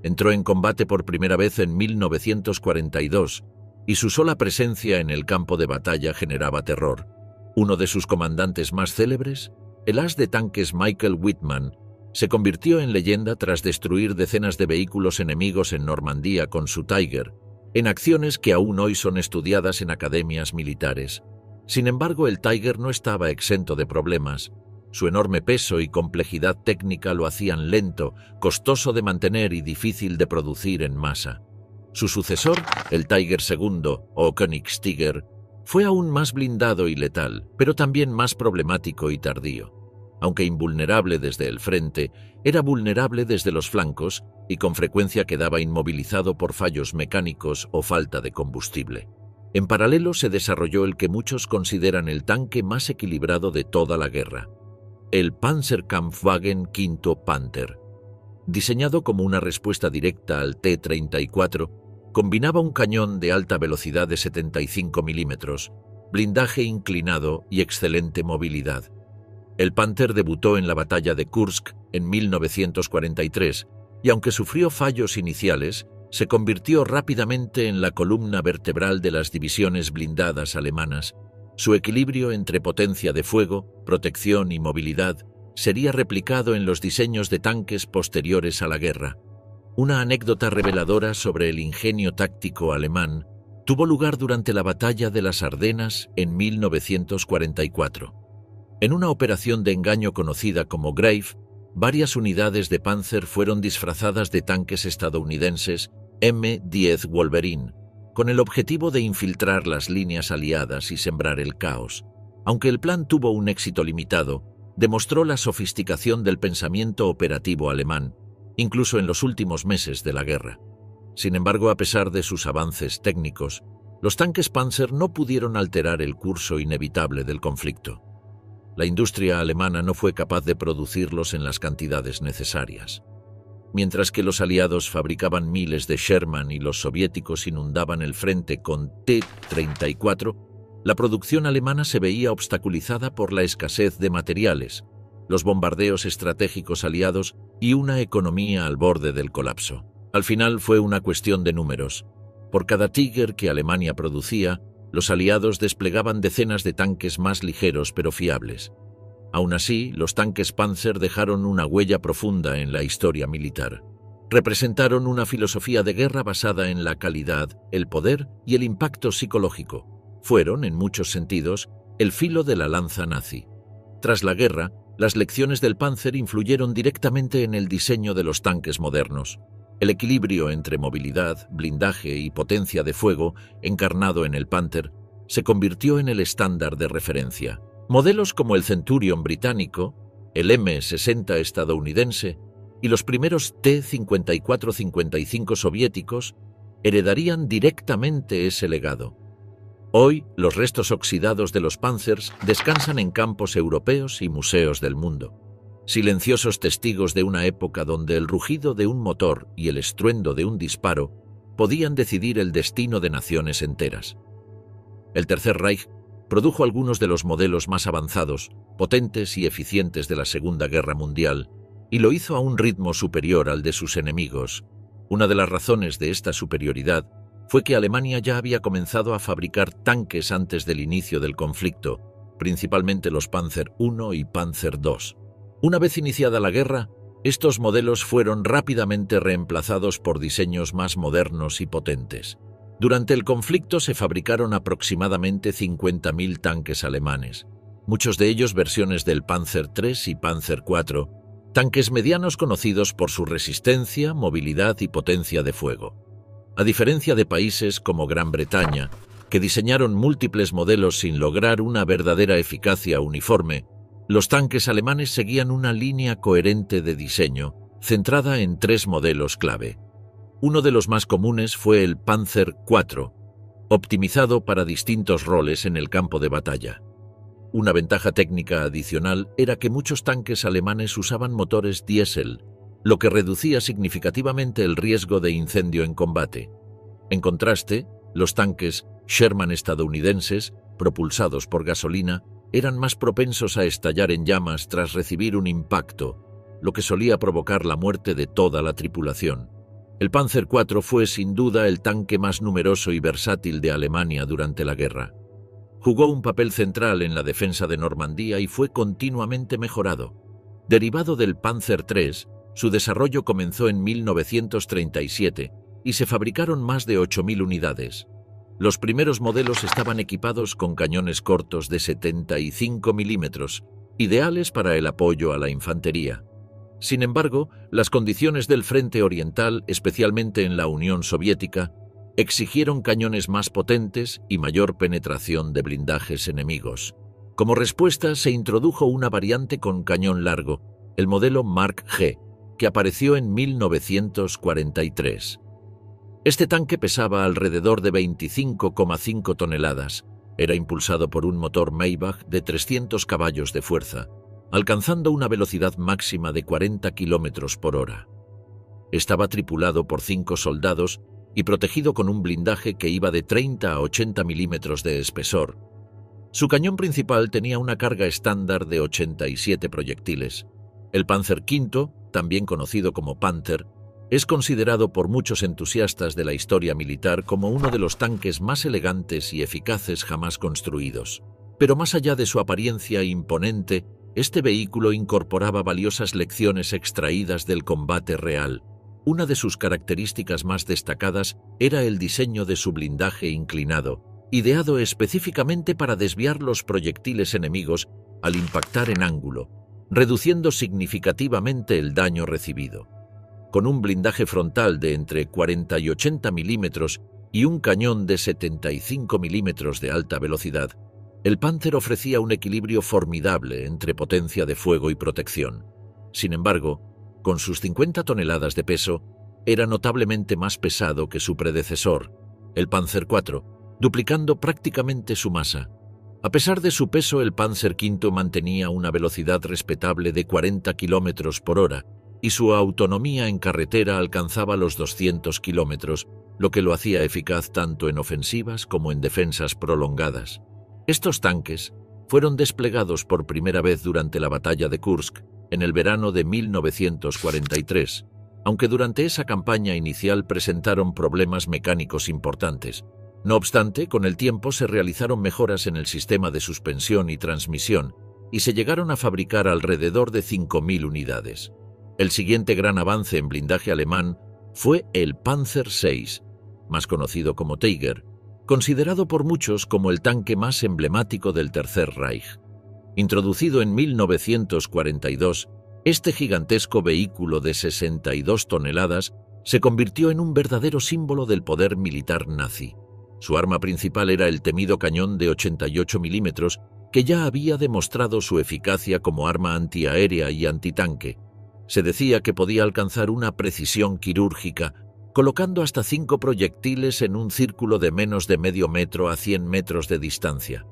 Entró en combate por primera vez en 1942 y su sola presencia en el campo de batalla generaba terror. Uno de sus comandantes más célebres, el as de tanques Michael Wittmann, se convirtió en leyenda tras destruir decenas de vehículos enemigos en Normandía con su Tiger, en acciones que aún hoy son estudiadas en academias militares. Sin embargo, el Tiger no estaba exento de problemas. Su enorme peso y complejidad técnica lo hacían lento, costoso de mantener y difícil de producir en masa. Su sucesor, el Tiger II o Königstiger, fue aún más blindado y letal, pero también más problemático y tardío. Aunque invulnerable desde el frente, era vulnerable desde los flancos y con frecuencia quedaba inmovilizado por fallos mecánicos o falta de combustible. En paralelo se desarrolló el que muchos consideran el tanque más equilibrado de toda la guerra, el Panzerkampfwagen V Panther. Diseñado como una respuesta directa al T-34, combinaba un cañón de alta velocidad de 75 milímetros, blindaje inclinado y excelente movilidad. El Panther debutó en la batalla de Kursk en 1943 y aunque sufrió fallos iniciales, se convirtió rápidamente en la columna vertebral de las divisiones blindadas alemanas. Su equilibrio entre potencia de fuego, protección y movilidad sería replicado en los diseños de tanques posteriores a la guerra. Una anécdota reveladora sobre el ingenio táctico alemán tuvo lugar durante la batalla de las Ardenas en 1944. En una operación de engaño conocida como Grave, varias unidades de Panzer fueron disfrazadas de tanques estadounidenses M-10 Wolverine, con el objetivo de infiltrar las líneas aliadas y sembrar el caos. Aunque el plan tuvo un éxito limitado, demostró la sofisticación del pensamiento operativo alemán, incluso en los últimos meses de la guerra. Sin embargo, a pesar de sus avances técnicos, los tanques Panzer no pudieron alterar el curso inevitable del conflicto. La industria alemana no fue capaz de producirlos en las cantidades necesarias. Mientras que los aliados fabricaban miles de Sherman y los soviéticos inundaban el frente con T-34, la producción alemana se veía obstaculizada por la escasez de materiales, los bombardeos estratégicos aliados y una economía al borde del colapso. Al final fue una cuestión de números. Por cada Tiger que Alemania producía, los aliados desplegaban decenas de tanques más ligeros pero fiables. Aún así, los tanques Panzer dejaron una huella profunda en la historia militar. Representaron una filosofía de guerra basada en la calidad, el poder y el impacto psicológico. Fueron, en muchos sentidos, el filo de la lanza nazi. Tras la guerra, las lecciones del Panzer influyeron directamente en el diseño de los tanques modernos. El equilibrio entre movilidad, blindaje y potencia de fuego, encarnado en el Panther, se convirtió en el estándar de referencia. Modelos como el Centurion británico, el M60 estadounidense y los primeros T-54-55 soviéticos heredarían directamente ese legado. Hoy, los restos oxidados de los Panzers descansan en campos europeos y museos del mundo. Silenciosos testigos de una época donde el rugido de un motor y el estruendo de un disparo podían decidir el destino de naciones enteras. El Tercer Reich produjo algunos de los modelos más avanzados, potentes y eficientes de la Segunda Guerra Mundial, y lo hizo a un ritmo superior al de sus enemigos. Una de las razones de esta superioridad fue que Alemania ya había comenzado a fabricar tanques antes del inicio del conflicto, principalmente los Panzer I y Panzer II. Una vez iniciada la guerra, estos modelos fueron rápidamente reemplazados por diseños más modernos y potentes. Durante el conflicto se fabricaron aproximadamente 50.000 tanques alemanes, muchos de ellos versiones del Panzer III y Panzer IV, tanques medianos conocidos por su resistencia, movilidad y potencia de fuego. A diferencia de países como Gran Bretaña, que diseñaron múltiples modelos sin lograr una verdadera eficacia uniforme, los tanques alemanes seguían una línea coherente de diseño, centrada en 3 modelos clave. Uno de los más comunes fue el Panzer IV, optimizado para distintos roles en el campo de batalla. Una ventaja técnica adicional era que muchos tanques alemanes usaban motores diésel, lo que reducía significativamente el riesgo de incendio en combate. En contraste, los tanques Sherman estadounidenses, propulsados por gasolina, eran más propensos a estallar en llamas tras recibir un impacto, lo que solía provocar la muerte de toda la tripulación. El Panzer IV fue sin duda el tanque más numeroso y versátil de Alemania durante la guerra. Jugó un papel central en la defensa de Normandía y fue continuamente mejorado. Derivado del Panzer III, su desarrollo comenzó en 1937 y se fabricaron más de 8.000 unidades. Los primeros modelos estaban equipados con cañones cortos de 75 milímetros ideales para el apoyo a la infantería. Sin embargo, las condiciones del frente oriental, especialmente en la Unión Soviética, exigieron cañones más potentes y mayor penetración de blindajes enemigos. Como respuesta, se introdujo una variante con cañón largo, el modelo Mark G, que apareció en 1943. Este tanque pesaba alrededor de 25,5 toneladas. Era impulsado por un motor Maybach de 300 caballos de fuerza, alcanzando una velocidad máxima de 40 kilómetros por hora. Estaba tripulado por 5 soldados y protegido con un blindaje que iba de 30 a 80 milímetros de espesor. Su cañón principal tenía una carga estándar de 87 proyectiles. El Panzer V, también conocido como Panther, es considerado por muchos entusiastas de la historia militar como uno de los tanques más elegantes y eficaces jamás construidos. Pero más allá de su apariencia imponente, este vehículo incorporaba valiosas lecciones extraídas del combate real. Una de sus características más destacadas era el diseño de su blindaje inclinado, ideado específicamente para desviar los proyectiles enemigos al impactar en ángulo, reduciendo significativamente el daño recibido. Con un blindaje frontal de entre 40 y 80 milímetros y un cañón de 75 milímetros de alta velocidad, el Panther ofrecía un equilibrio formidable entre potencia de fuego y protección. Sin embargo, con sus 50 toneladas de peso, era notablemente más pesado que su predecesor, el Panzer IV, duplicando prácticamente su masa. A pesar de su peso, el Panzer V mantenía una velocidad respetable de 40 kilómetros por hora y su autonomía en carretera alcanzaba los 200 kilómetros, lo que lo hacía eficaz tanto en ofensivas como en defensas prolongadas. Estos tanques fueron desplegados por primera vez durante la batalla de Kursk en el verano de 1943, aunque durante esa campaña inicial presentaron problemas mecánicos importantes. No obstante, con el tiempo se realizaron mejoras en el sistema de suspensión y transmisión y se llegaron a fabricar alrededor de 5.000 unidades. El siguiente gran avance en blindaje alemán fue el Panzer VI, más conocido como Tiger, considerado por muchos como el tanque más emblemático del Tercer Reich. Introducido en 1942, este gigantesco vehículo de 62 toneladas se convirtió en un verdadero símbolo del poder militar nazi. Su arma principal era el temido cañón de 88 milímetros, que ya había demostrado su eficacia como arma antiaérea y antitanque. Se decía que podía alcanzar una precisión quirúrgica, colocando hasta 5 proyectiles en un círculo de menos de medio metro a 100 metros de distancia.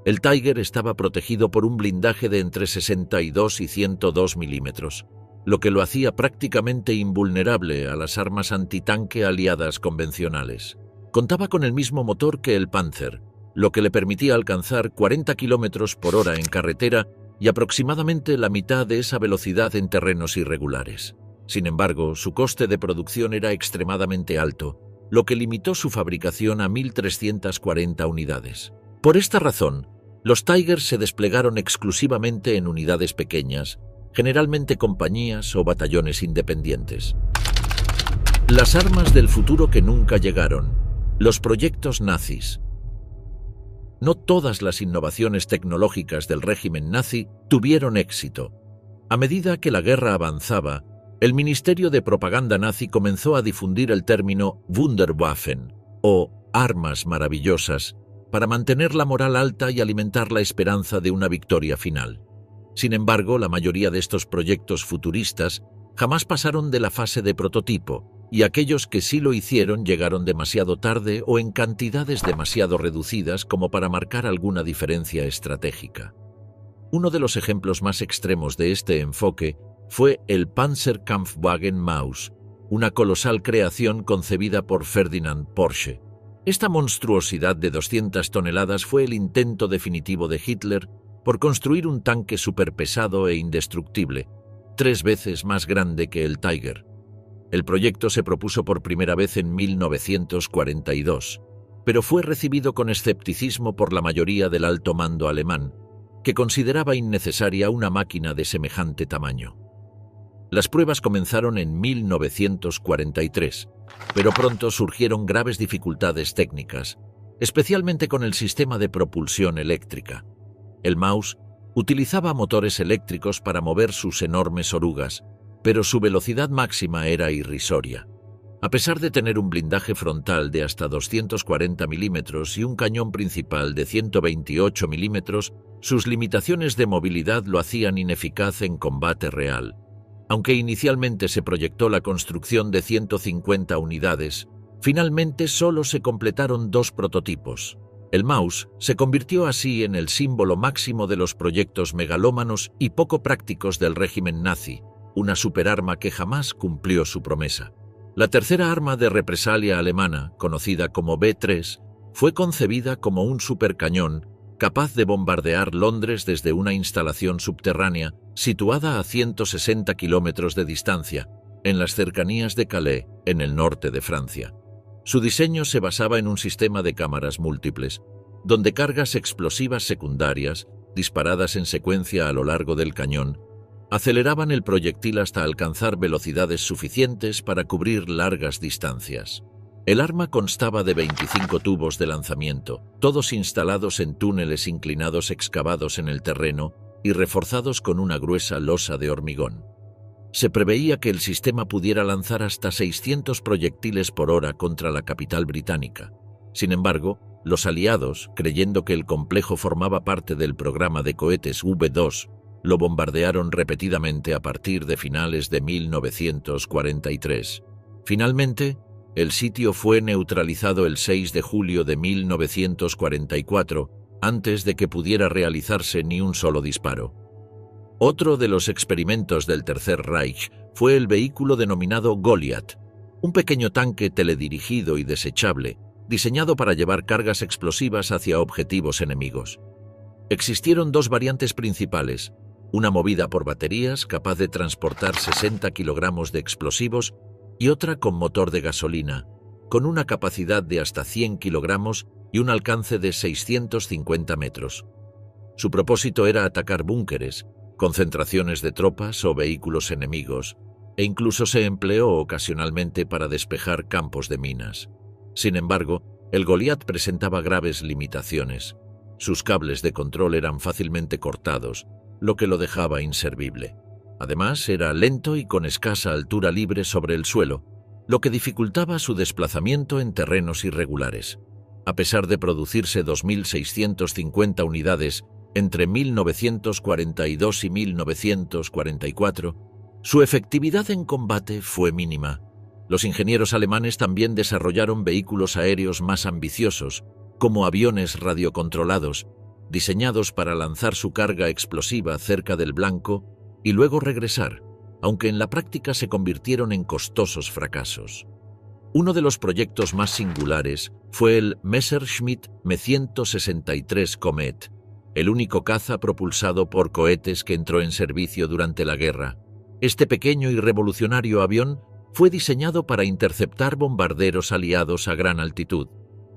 El Tiger estaba protegido por un blindaje de entre 62 y 102 milímetros, lo que lo hacía prácticamente invulnerable a las armas antitanque aliadas convencionales. Contaba con el mismo motor que el Panzer, lo que le permitía alcanzar 40 kilómetros por hora en carretera y aproximadamente la mitad de esa velocidad en terrenos irregulares. Sin embargo, su coste de producción era extremadamente alto, lo que limitó su fabricación a 1.340 unidades. Por esta razón, los Tigers se desplegaron exclusivamente en unidades pequeñas, generalmente compañías o batallones independientes. Las armas del futuro que nunca llegaron. Los proyectos nazis. No todas las innovaciones tecnológicas del régimen nazi tuvieron éxito. A medida que la guerra avanzaba, el Ministerio de Propaganda nazi comenzó a difundir el término Wunderwaffen, o armas maravillosas, para mantener la moral alta y alimentar la esperanza de una victoria final. Sin embargo, la mayoría de estos proyectos futuristas jamás pasaron de la fase de prototipo, y aquellos que sí lo hicieron llegaron demasiado tarde o en cantidades demasiado reducidas como para marcar alguna diferencia estratégica. Uno de los ejemplos más extremos de este enfoque fue el Panzerkampfwagen Maus, una colosal creación concebida por Ferdinand Porsche. Esta monstruosidad de 200 toneladas fue el intento definitivo de Hitler por construir un tanque superpesado e indestructible, 3 veces más grande que el Tiger. El proyecto se propuso por primera vez en 1942, pero fue recibido con escepticismo por la mayoría del alto mando alemán, que consideraba innecesaria una máquina de semejante tamaño. Las pruebas comenzaron en 1943, pero pronto surgieron graves dificultades técnicas, especialmente con el sistema de propulsión eléctrica. El Maus Utilizaba motores eléctricos para mover sus enormes orugas, pero su velocidad máxima era irrisoria. A pesar de tener un blindaje frontal de hasta 240 milímetros y un cañón principal de 128 milímetros, sus limitaciones de movilidad lo hacían ineficaz en combate real. Aunque inicialmente se proyectó la construcción de 150 unidades, finalmente solo se completaron 2 prototipos. El Maus se convirtió así en el símbolo máximo de los proyectos megalómanos y poco prácticos del régimen nazi, una superarma que jamás cumplió su promesa. La tercera arma de represalia alemana, conocida como B-3, fue concebida como un supercañón capaz de bombardear Londres desde una instalación subterránea situada a 160 kilómetros de distancia, en las cercanías de Calais, en el norte de Francia. Su diseño se basaba en un sistema de cámaras múltiples, donde cargas explosivas secundarias, disparadas en secuencia a lo largo del cañón, aceleraban el proyectil hasta alcanzar velocidades suficientes para cubrir largas distancias. El arma constaba de 25 tubos de lanzamiento, todos instalados en túneles inclinados excavados en el terreno y reforzados con una gruesa losa de hormigón. Se preveía que el sistema pudiera lanzar hasta 600 proyectiles por hora contra la capital británica. Sin embargo, los aliados, creyendo que el complejo formaba parte del programa de cohetes V2, lo bombardearon repetidamente a partir de finales de 1943. Finalmente, el sitio fue neutralizado el 6 de julio de 1944, antes de que pudiera realizarse ni un solo disparo. Otro de los experimentos del Tercer Reich fue el vehículo denominado Goliath, un pequeño tanque teledirigido y desechable, diseñado para llevar cargas explosivas hacia objetivos enemigos. Existieron 2 variantes principales, una movida por baterías capaz de transportar 60 kilogramos de explosivos y otra con motor de gasolina, con una capacidad de hasta 100 kilogramos y un alcance de 650 metros. Su propósito era atacar búnkeres, concentraciones de tropas o vehículos enemigos, e incluso se empleó ocasionalmente para despejar campos de minas. Sin embargo, el Goliath presentaba graves limitaciones. Sus cables de control eran fácilmente cortados, lo que lo dejaba inservible. Además, era lento y con escasa altura libre sobre el suelo, lo que dificultaba su desplazamiento en terrenos irregulares. A pesar de producirse 2.650 unidades entre 1942 y 1944, su efectividad en combate fue mínima. Los ingenieros alemanes también desarrollaron vehículos aéreos más ambiciosos, como aviones radiocontrolados, diseñados para lanzar su carga explosiva cerca del blanco y luego regresar, aunque en la práctica se convirtieron en costosos fracasos. Uno de los proyectos más singulares fue el Messerschmitt Me-163 Comet, el único caza propulsado por cohetes que entró en servicio durante la guerra. Este pequeño y revolucionario avión fue diseñado para interceptar bombarderos aliados a gran altitud.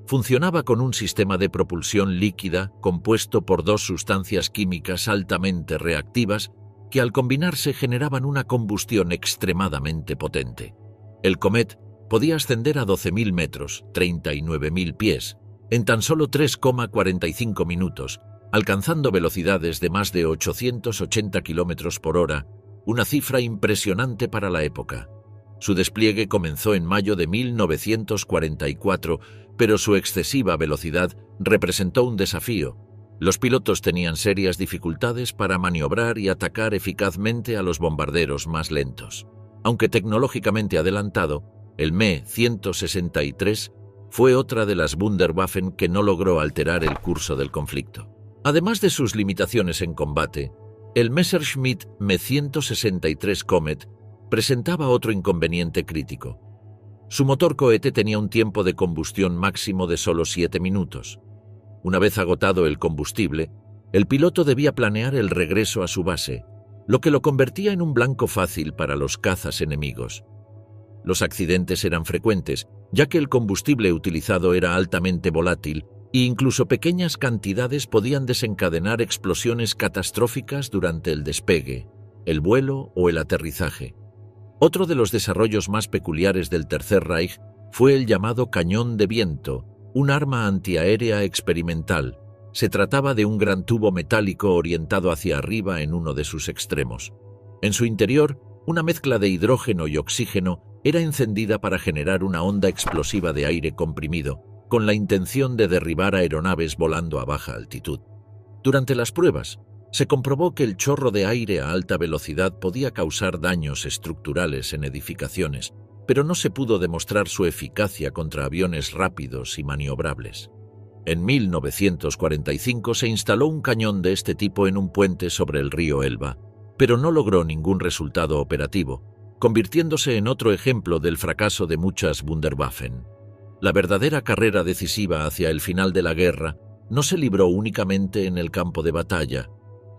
Funcionaba con un sistema de propulsión líquida compuesto por 2 sustancias químicas altamente reactivas que al combinarse generaban una combustión extremadamente potente. El Comet podía ascender a 12.000 metros, 39.000 pies, en tan solo 3,45 minutos, alcanzando velocidades de más de 880 kilómetros por hora, una cifra impresionante para la época. Su despliegue comenzó en mayo de 1944, pero su excesiva velocidad representó un desafío. Los pilotos tenían serias dificultades para maniobrar y atacar eficazmente a los bombarderos más lentos. Aunque tecnológicamente adelantado, el Me-163 fue otra de las Wunderwaffen que no logró alterar el curso del conflicto. Además de sus limitaciones en combate, el Messerschmitt Me-163 Comet presentaba otro inconveniente crítico. Su motor cohete tenía un tiempo de combustión máximo de solo 7 minutos. Una vez agotado el combustible, el piloto debía planear el regreso a su base, lo que lo convertía en un blanco fácil para los cazas enemigos. Los accidentes eran frecuentes, ya que el combustible utilizado era altamente volátil e incluso pequeñas cantidades podían desencadenar explosiones catastróficas durante el despegue, el vuelo o el aterrizaje. Otro de los desarrollos más peculiares del Tercer Reich fue el llamado cañón de viento, un arma antiaérea experimental, Se trataba de un gran tubo metálico orientado hacia arriba en uno de sus extremos. En su interior, una mezcla de hidrógeno y oxígeno era encendida para generar una onda explosiva de aire comprimido, con la intención de derribar aeronaves volando a baja altitud. Durante las pruebas, se comprobó que el chorro de aire a alta velocidad podía causar daños estructurales en edificaciones, pero no se pudo demostrar su eficacia contra aviones rápidos y maniobrables. En 1945 se instaló un cañón de este tipo en un puente sobre el río Elba, pero no logró ningún resultado operativo, convirtiéndose en otro ejemplo del fracaso de muchas Wunderwaffen. La verdadera carrera decisiva hacia el final de la guerra no se libró únicamente en el campo de batalla,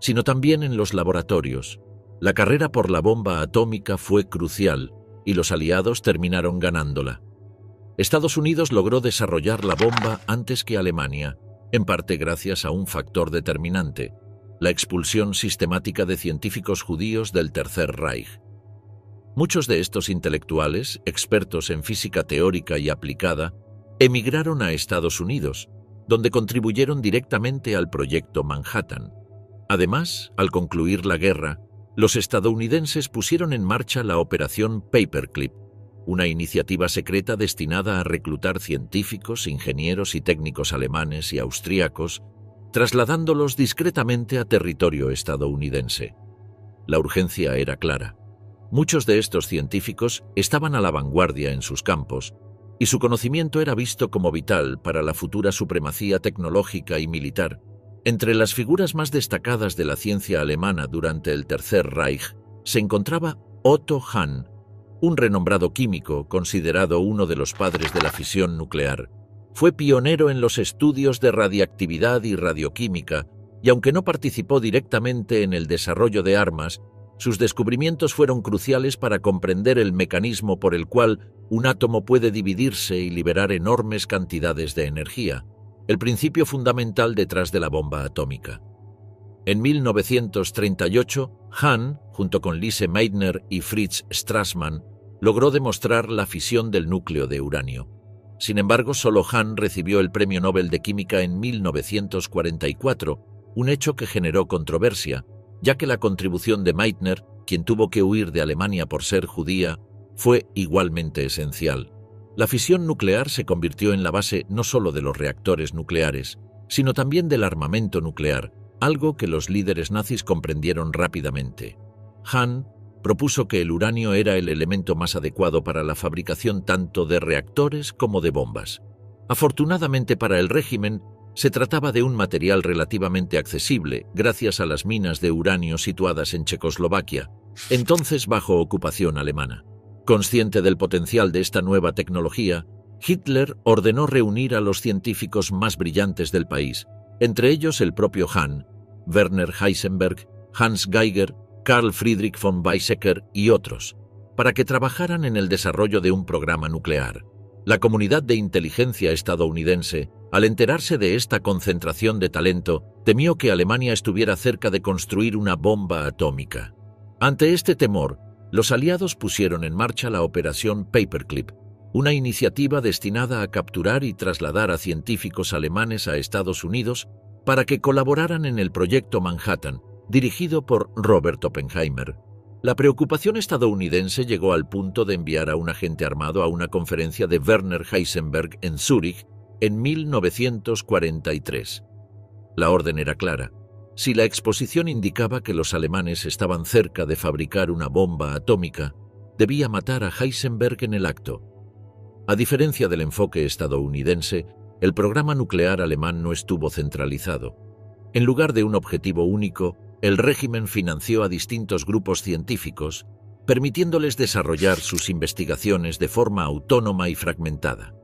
sino también en los laboratorios. La carrera por la bomba atómica fue crucial y los aliados terminaron ganándola. Estados Unidos logró desarrollar la bomba antes que Alemania, en parte gracias a un factor determinante: la expulsión sistemática de científicos judíos del Tercer Reich. Muchos de estos intelectuales, expertos en física teórica y aplicada, emigraron a Estados Unidos, donde contribuyeron directamente al proyecto Manhattan. Además, al concluir la guerra, los estadounidenses pusieron en marcha la Operación Paperclip, una iniciativa secreta destinada a reclutar científicos, ingenieros y técnicos alemanes y austríacos, trasladándolos discretamente a territorio estadounidense. La urgencia era clara. Muchos de estos científicos estaban a la vanguardia en sus campos, y su conocimiento era visto como vital para la futura supremacía tecnológica y militar. Entre las figuras más destacadas de la ciencia alemana durante el Tercer Reich se encontraba Otto Hahn, un renombrado químico considerado uno de los padres de la fisión nuclear. Fue pionero en los estudios de radiactividad y radioquímica, y aunque no participó directamente en el desarrollo de armas, sus descubrimientos fueron cruciales para comprender el mecanismo por el cual un átomo puede dividirse y liberar enormes cantidades de energía, el principio fundamental detrás de la bomba atómica. En 1938, Hahn, junto con Lise Meitner y Fritz Strassmann, logró demostrar la fisión del núcleo de uranio. Sin embargo, solo Hahn recibió el Premio Nobel de Química en 1944, un hecho que generó controversia, ya que la contribución de Meitner, quien tuvo que huir de Alemania por ser judía, fue igualmente esencial. La fisión nuclear se convirtió en la base no solo de los reactores nucleares, sino también del armamento nuclear, algo que los líderes nazis comprendieron rápidamente. Hahn propuso que el uranio era el elemento más adecuado para la fabricación tanto de reactores como de bombas. Afortunadamente para el régimen, se trataba de un material relativamente accesible gracias a las minas de uranio situadas en Checoslovaquia, entonces bajo ocupación alemana. Consciente del potencial de esta nueva tecnología, Hitler ordenó reunir a los científicos más brillantes del país, entre ellos el propio Hahn, Werner Heisenberg, Hans Geiger, Carl Friedrich von Weizsäcker y otros, para que trabajaran en el desarrollo de un programa nuclear. La comunidad de inteligencia estadounidense, al enterarse de esta concentración de talento, temió que Alemania estuviera cerca de construir una bomba atómica. Ante este temor, los aliados pusieron en marcha la Operación Paperclip, una iniciativa destinada a capturar y trasladar a científicos alemanes a Estados Unidos para que colaboraran en el proyecto Manhattan, dirigido por Robert Oppenheimer. La preocupación estadounidense llegó al punto de enviar a un agente armado a una conferencia de Werner Heisenberg en Zúrich en 1943. La orden era clara. Si la exposición indicaba que los alemanes estaban cerca de fabricar una bomba atómica, debía matar a Heisenberg en el acto. A diferencia del enfoque estadounidense, el programa nuclear alemán no estuvo centralizado. En lugar de un objetivo único, el régimen financió a distintos grupos científicos, permitiéndoles desarrollar sus investigaciones de forma autónoma y fragmentada.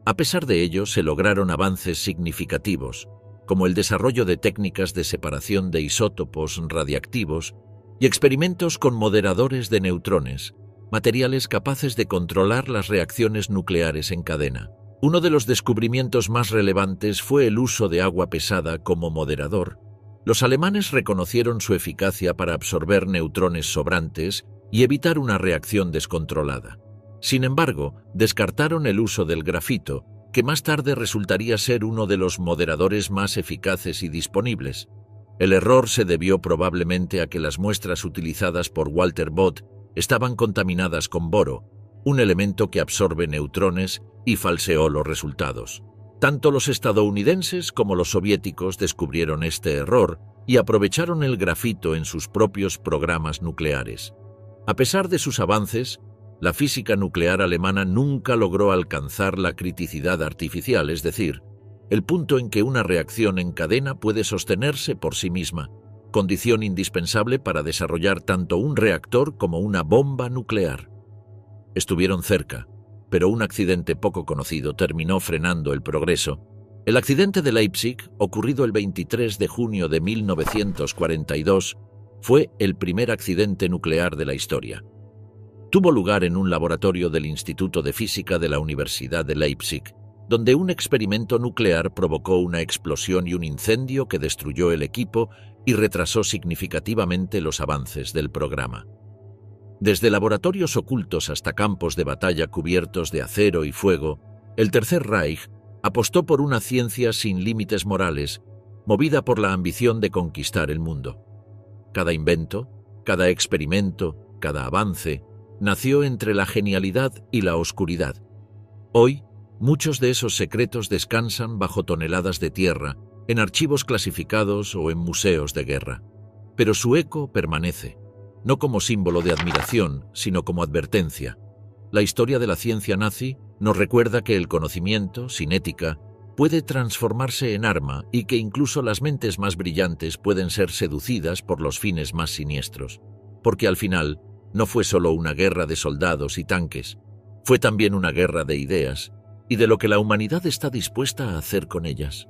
A pesar de ello, se lograron avances significativos, como el desarrollo de técnicas de separación de isótopos radiactivos y experimentos con moderadores de neutrones, materiales capaces de controlar las reacciones nucleares en cadena. Uno de los descubrimientos más relevantes fue el uso de agua pesada como moderador. Los alemanes reconocieron su eficacia para absorber neutrones sobrantes y evitar una reacción descontrolada. Sin embargo, descartaron el uso del grafito, que más tarde resultaría ser uno de los moderadores más eficaces y disponibles. El error se debió probablemente a que las muestras utilizadas por Walter Bott estaban contaminadas con boro, un elemento que absorbe neutrones, y falseó los resultados. Tanto los estadounidenses como los soviéticos descubrieron este error y aprovecharon el grafito en sus propios programas nucleares. A pesar de sus avances, la física nuclear alemana nunca logró alcanzar la criticidad artificial, es decir, el punto en que una reacción en cadena puede sostenerse por sí misma, condición indispensable para desarrollar tanto un reactor como una bomba nuclear. Estuvieron cerca, pero un accidente poco conocido terminó frenando el progreso. El accidente de Leipzig, ocurrido el 23 de junio de 1942, fue el primer accidente nuclear de la historia. Tuvo lugar en un laboratorio del Instituto de Física de la Universidad de Leipzig, donde un experimento nuclear provocó una explosión y un incendio que destruyó el equipo y retrasó significativamente los avances del programa. Desde laboratorios ocultos hasta campos de batalla cubiertos de acero y fuego, el Tercer Reich apostó por una ciencia sin límites morales, movida por la ambición de conquistar el mundo. Cada invento, cada experimento, cada avance, nació entre la genialidad y la oscuridad. Hoy, muchos de esos secretos descansan bajo toneladas de tierra, en archivos clasificados o en museos de guerra. Pero su eco permanece, no como símbolo de admiración, sino como advertencia. La historia de la ciencia nazi nos recuerda que el conocimiento, sin ética, puede transformarse en arma y que incluso las mentes más brillantes pueden ser seducidas por los fines más siniestros. Porque al final, no fue solo una guerra de soldados y tanques, fue también una guerra de ideas y de lo que la humanidad está dispuesta a hacer con ellas.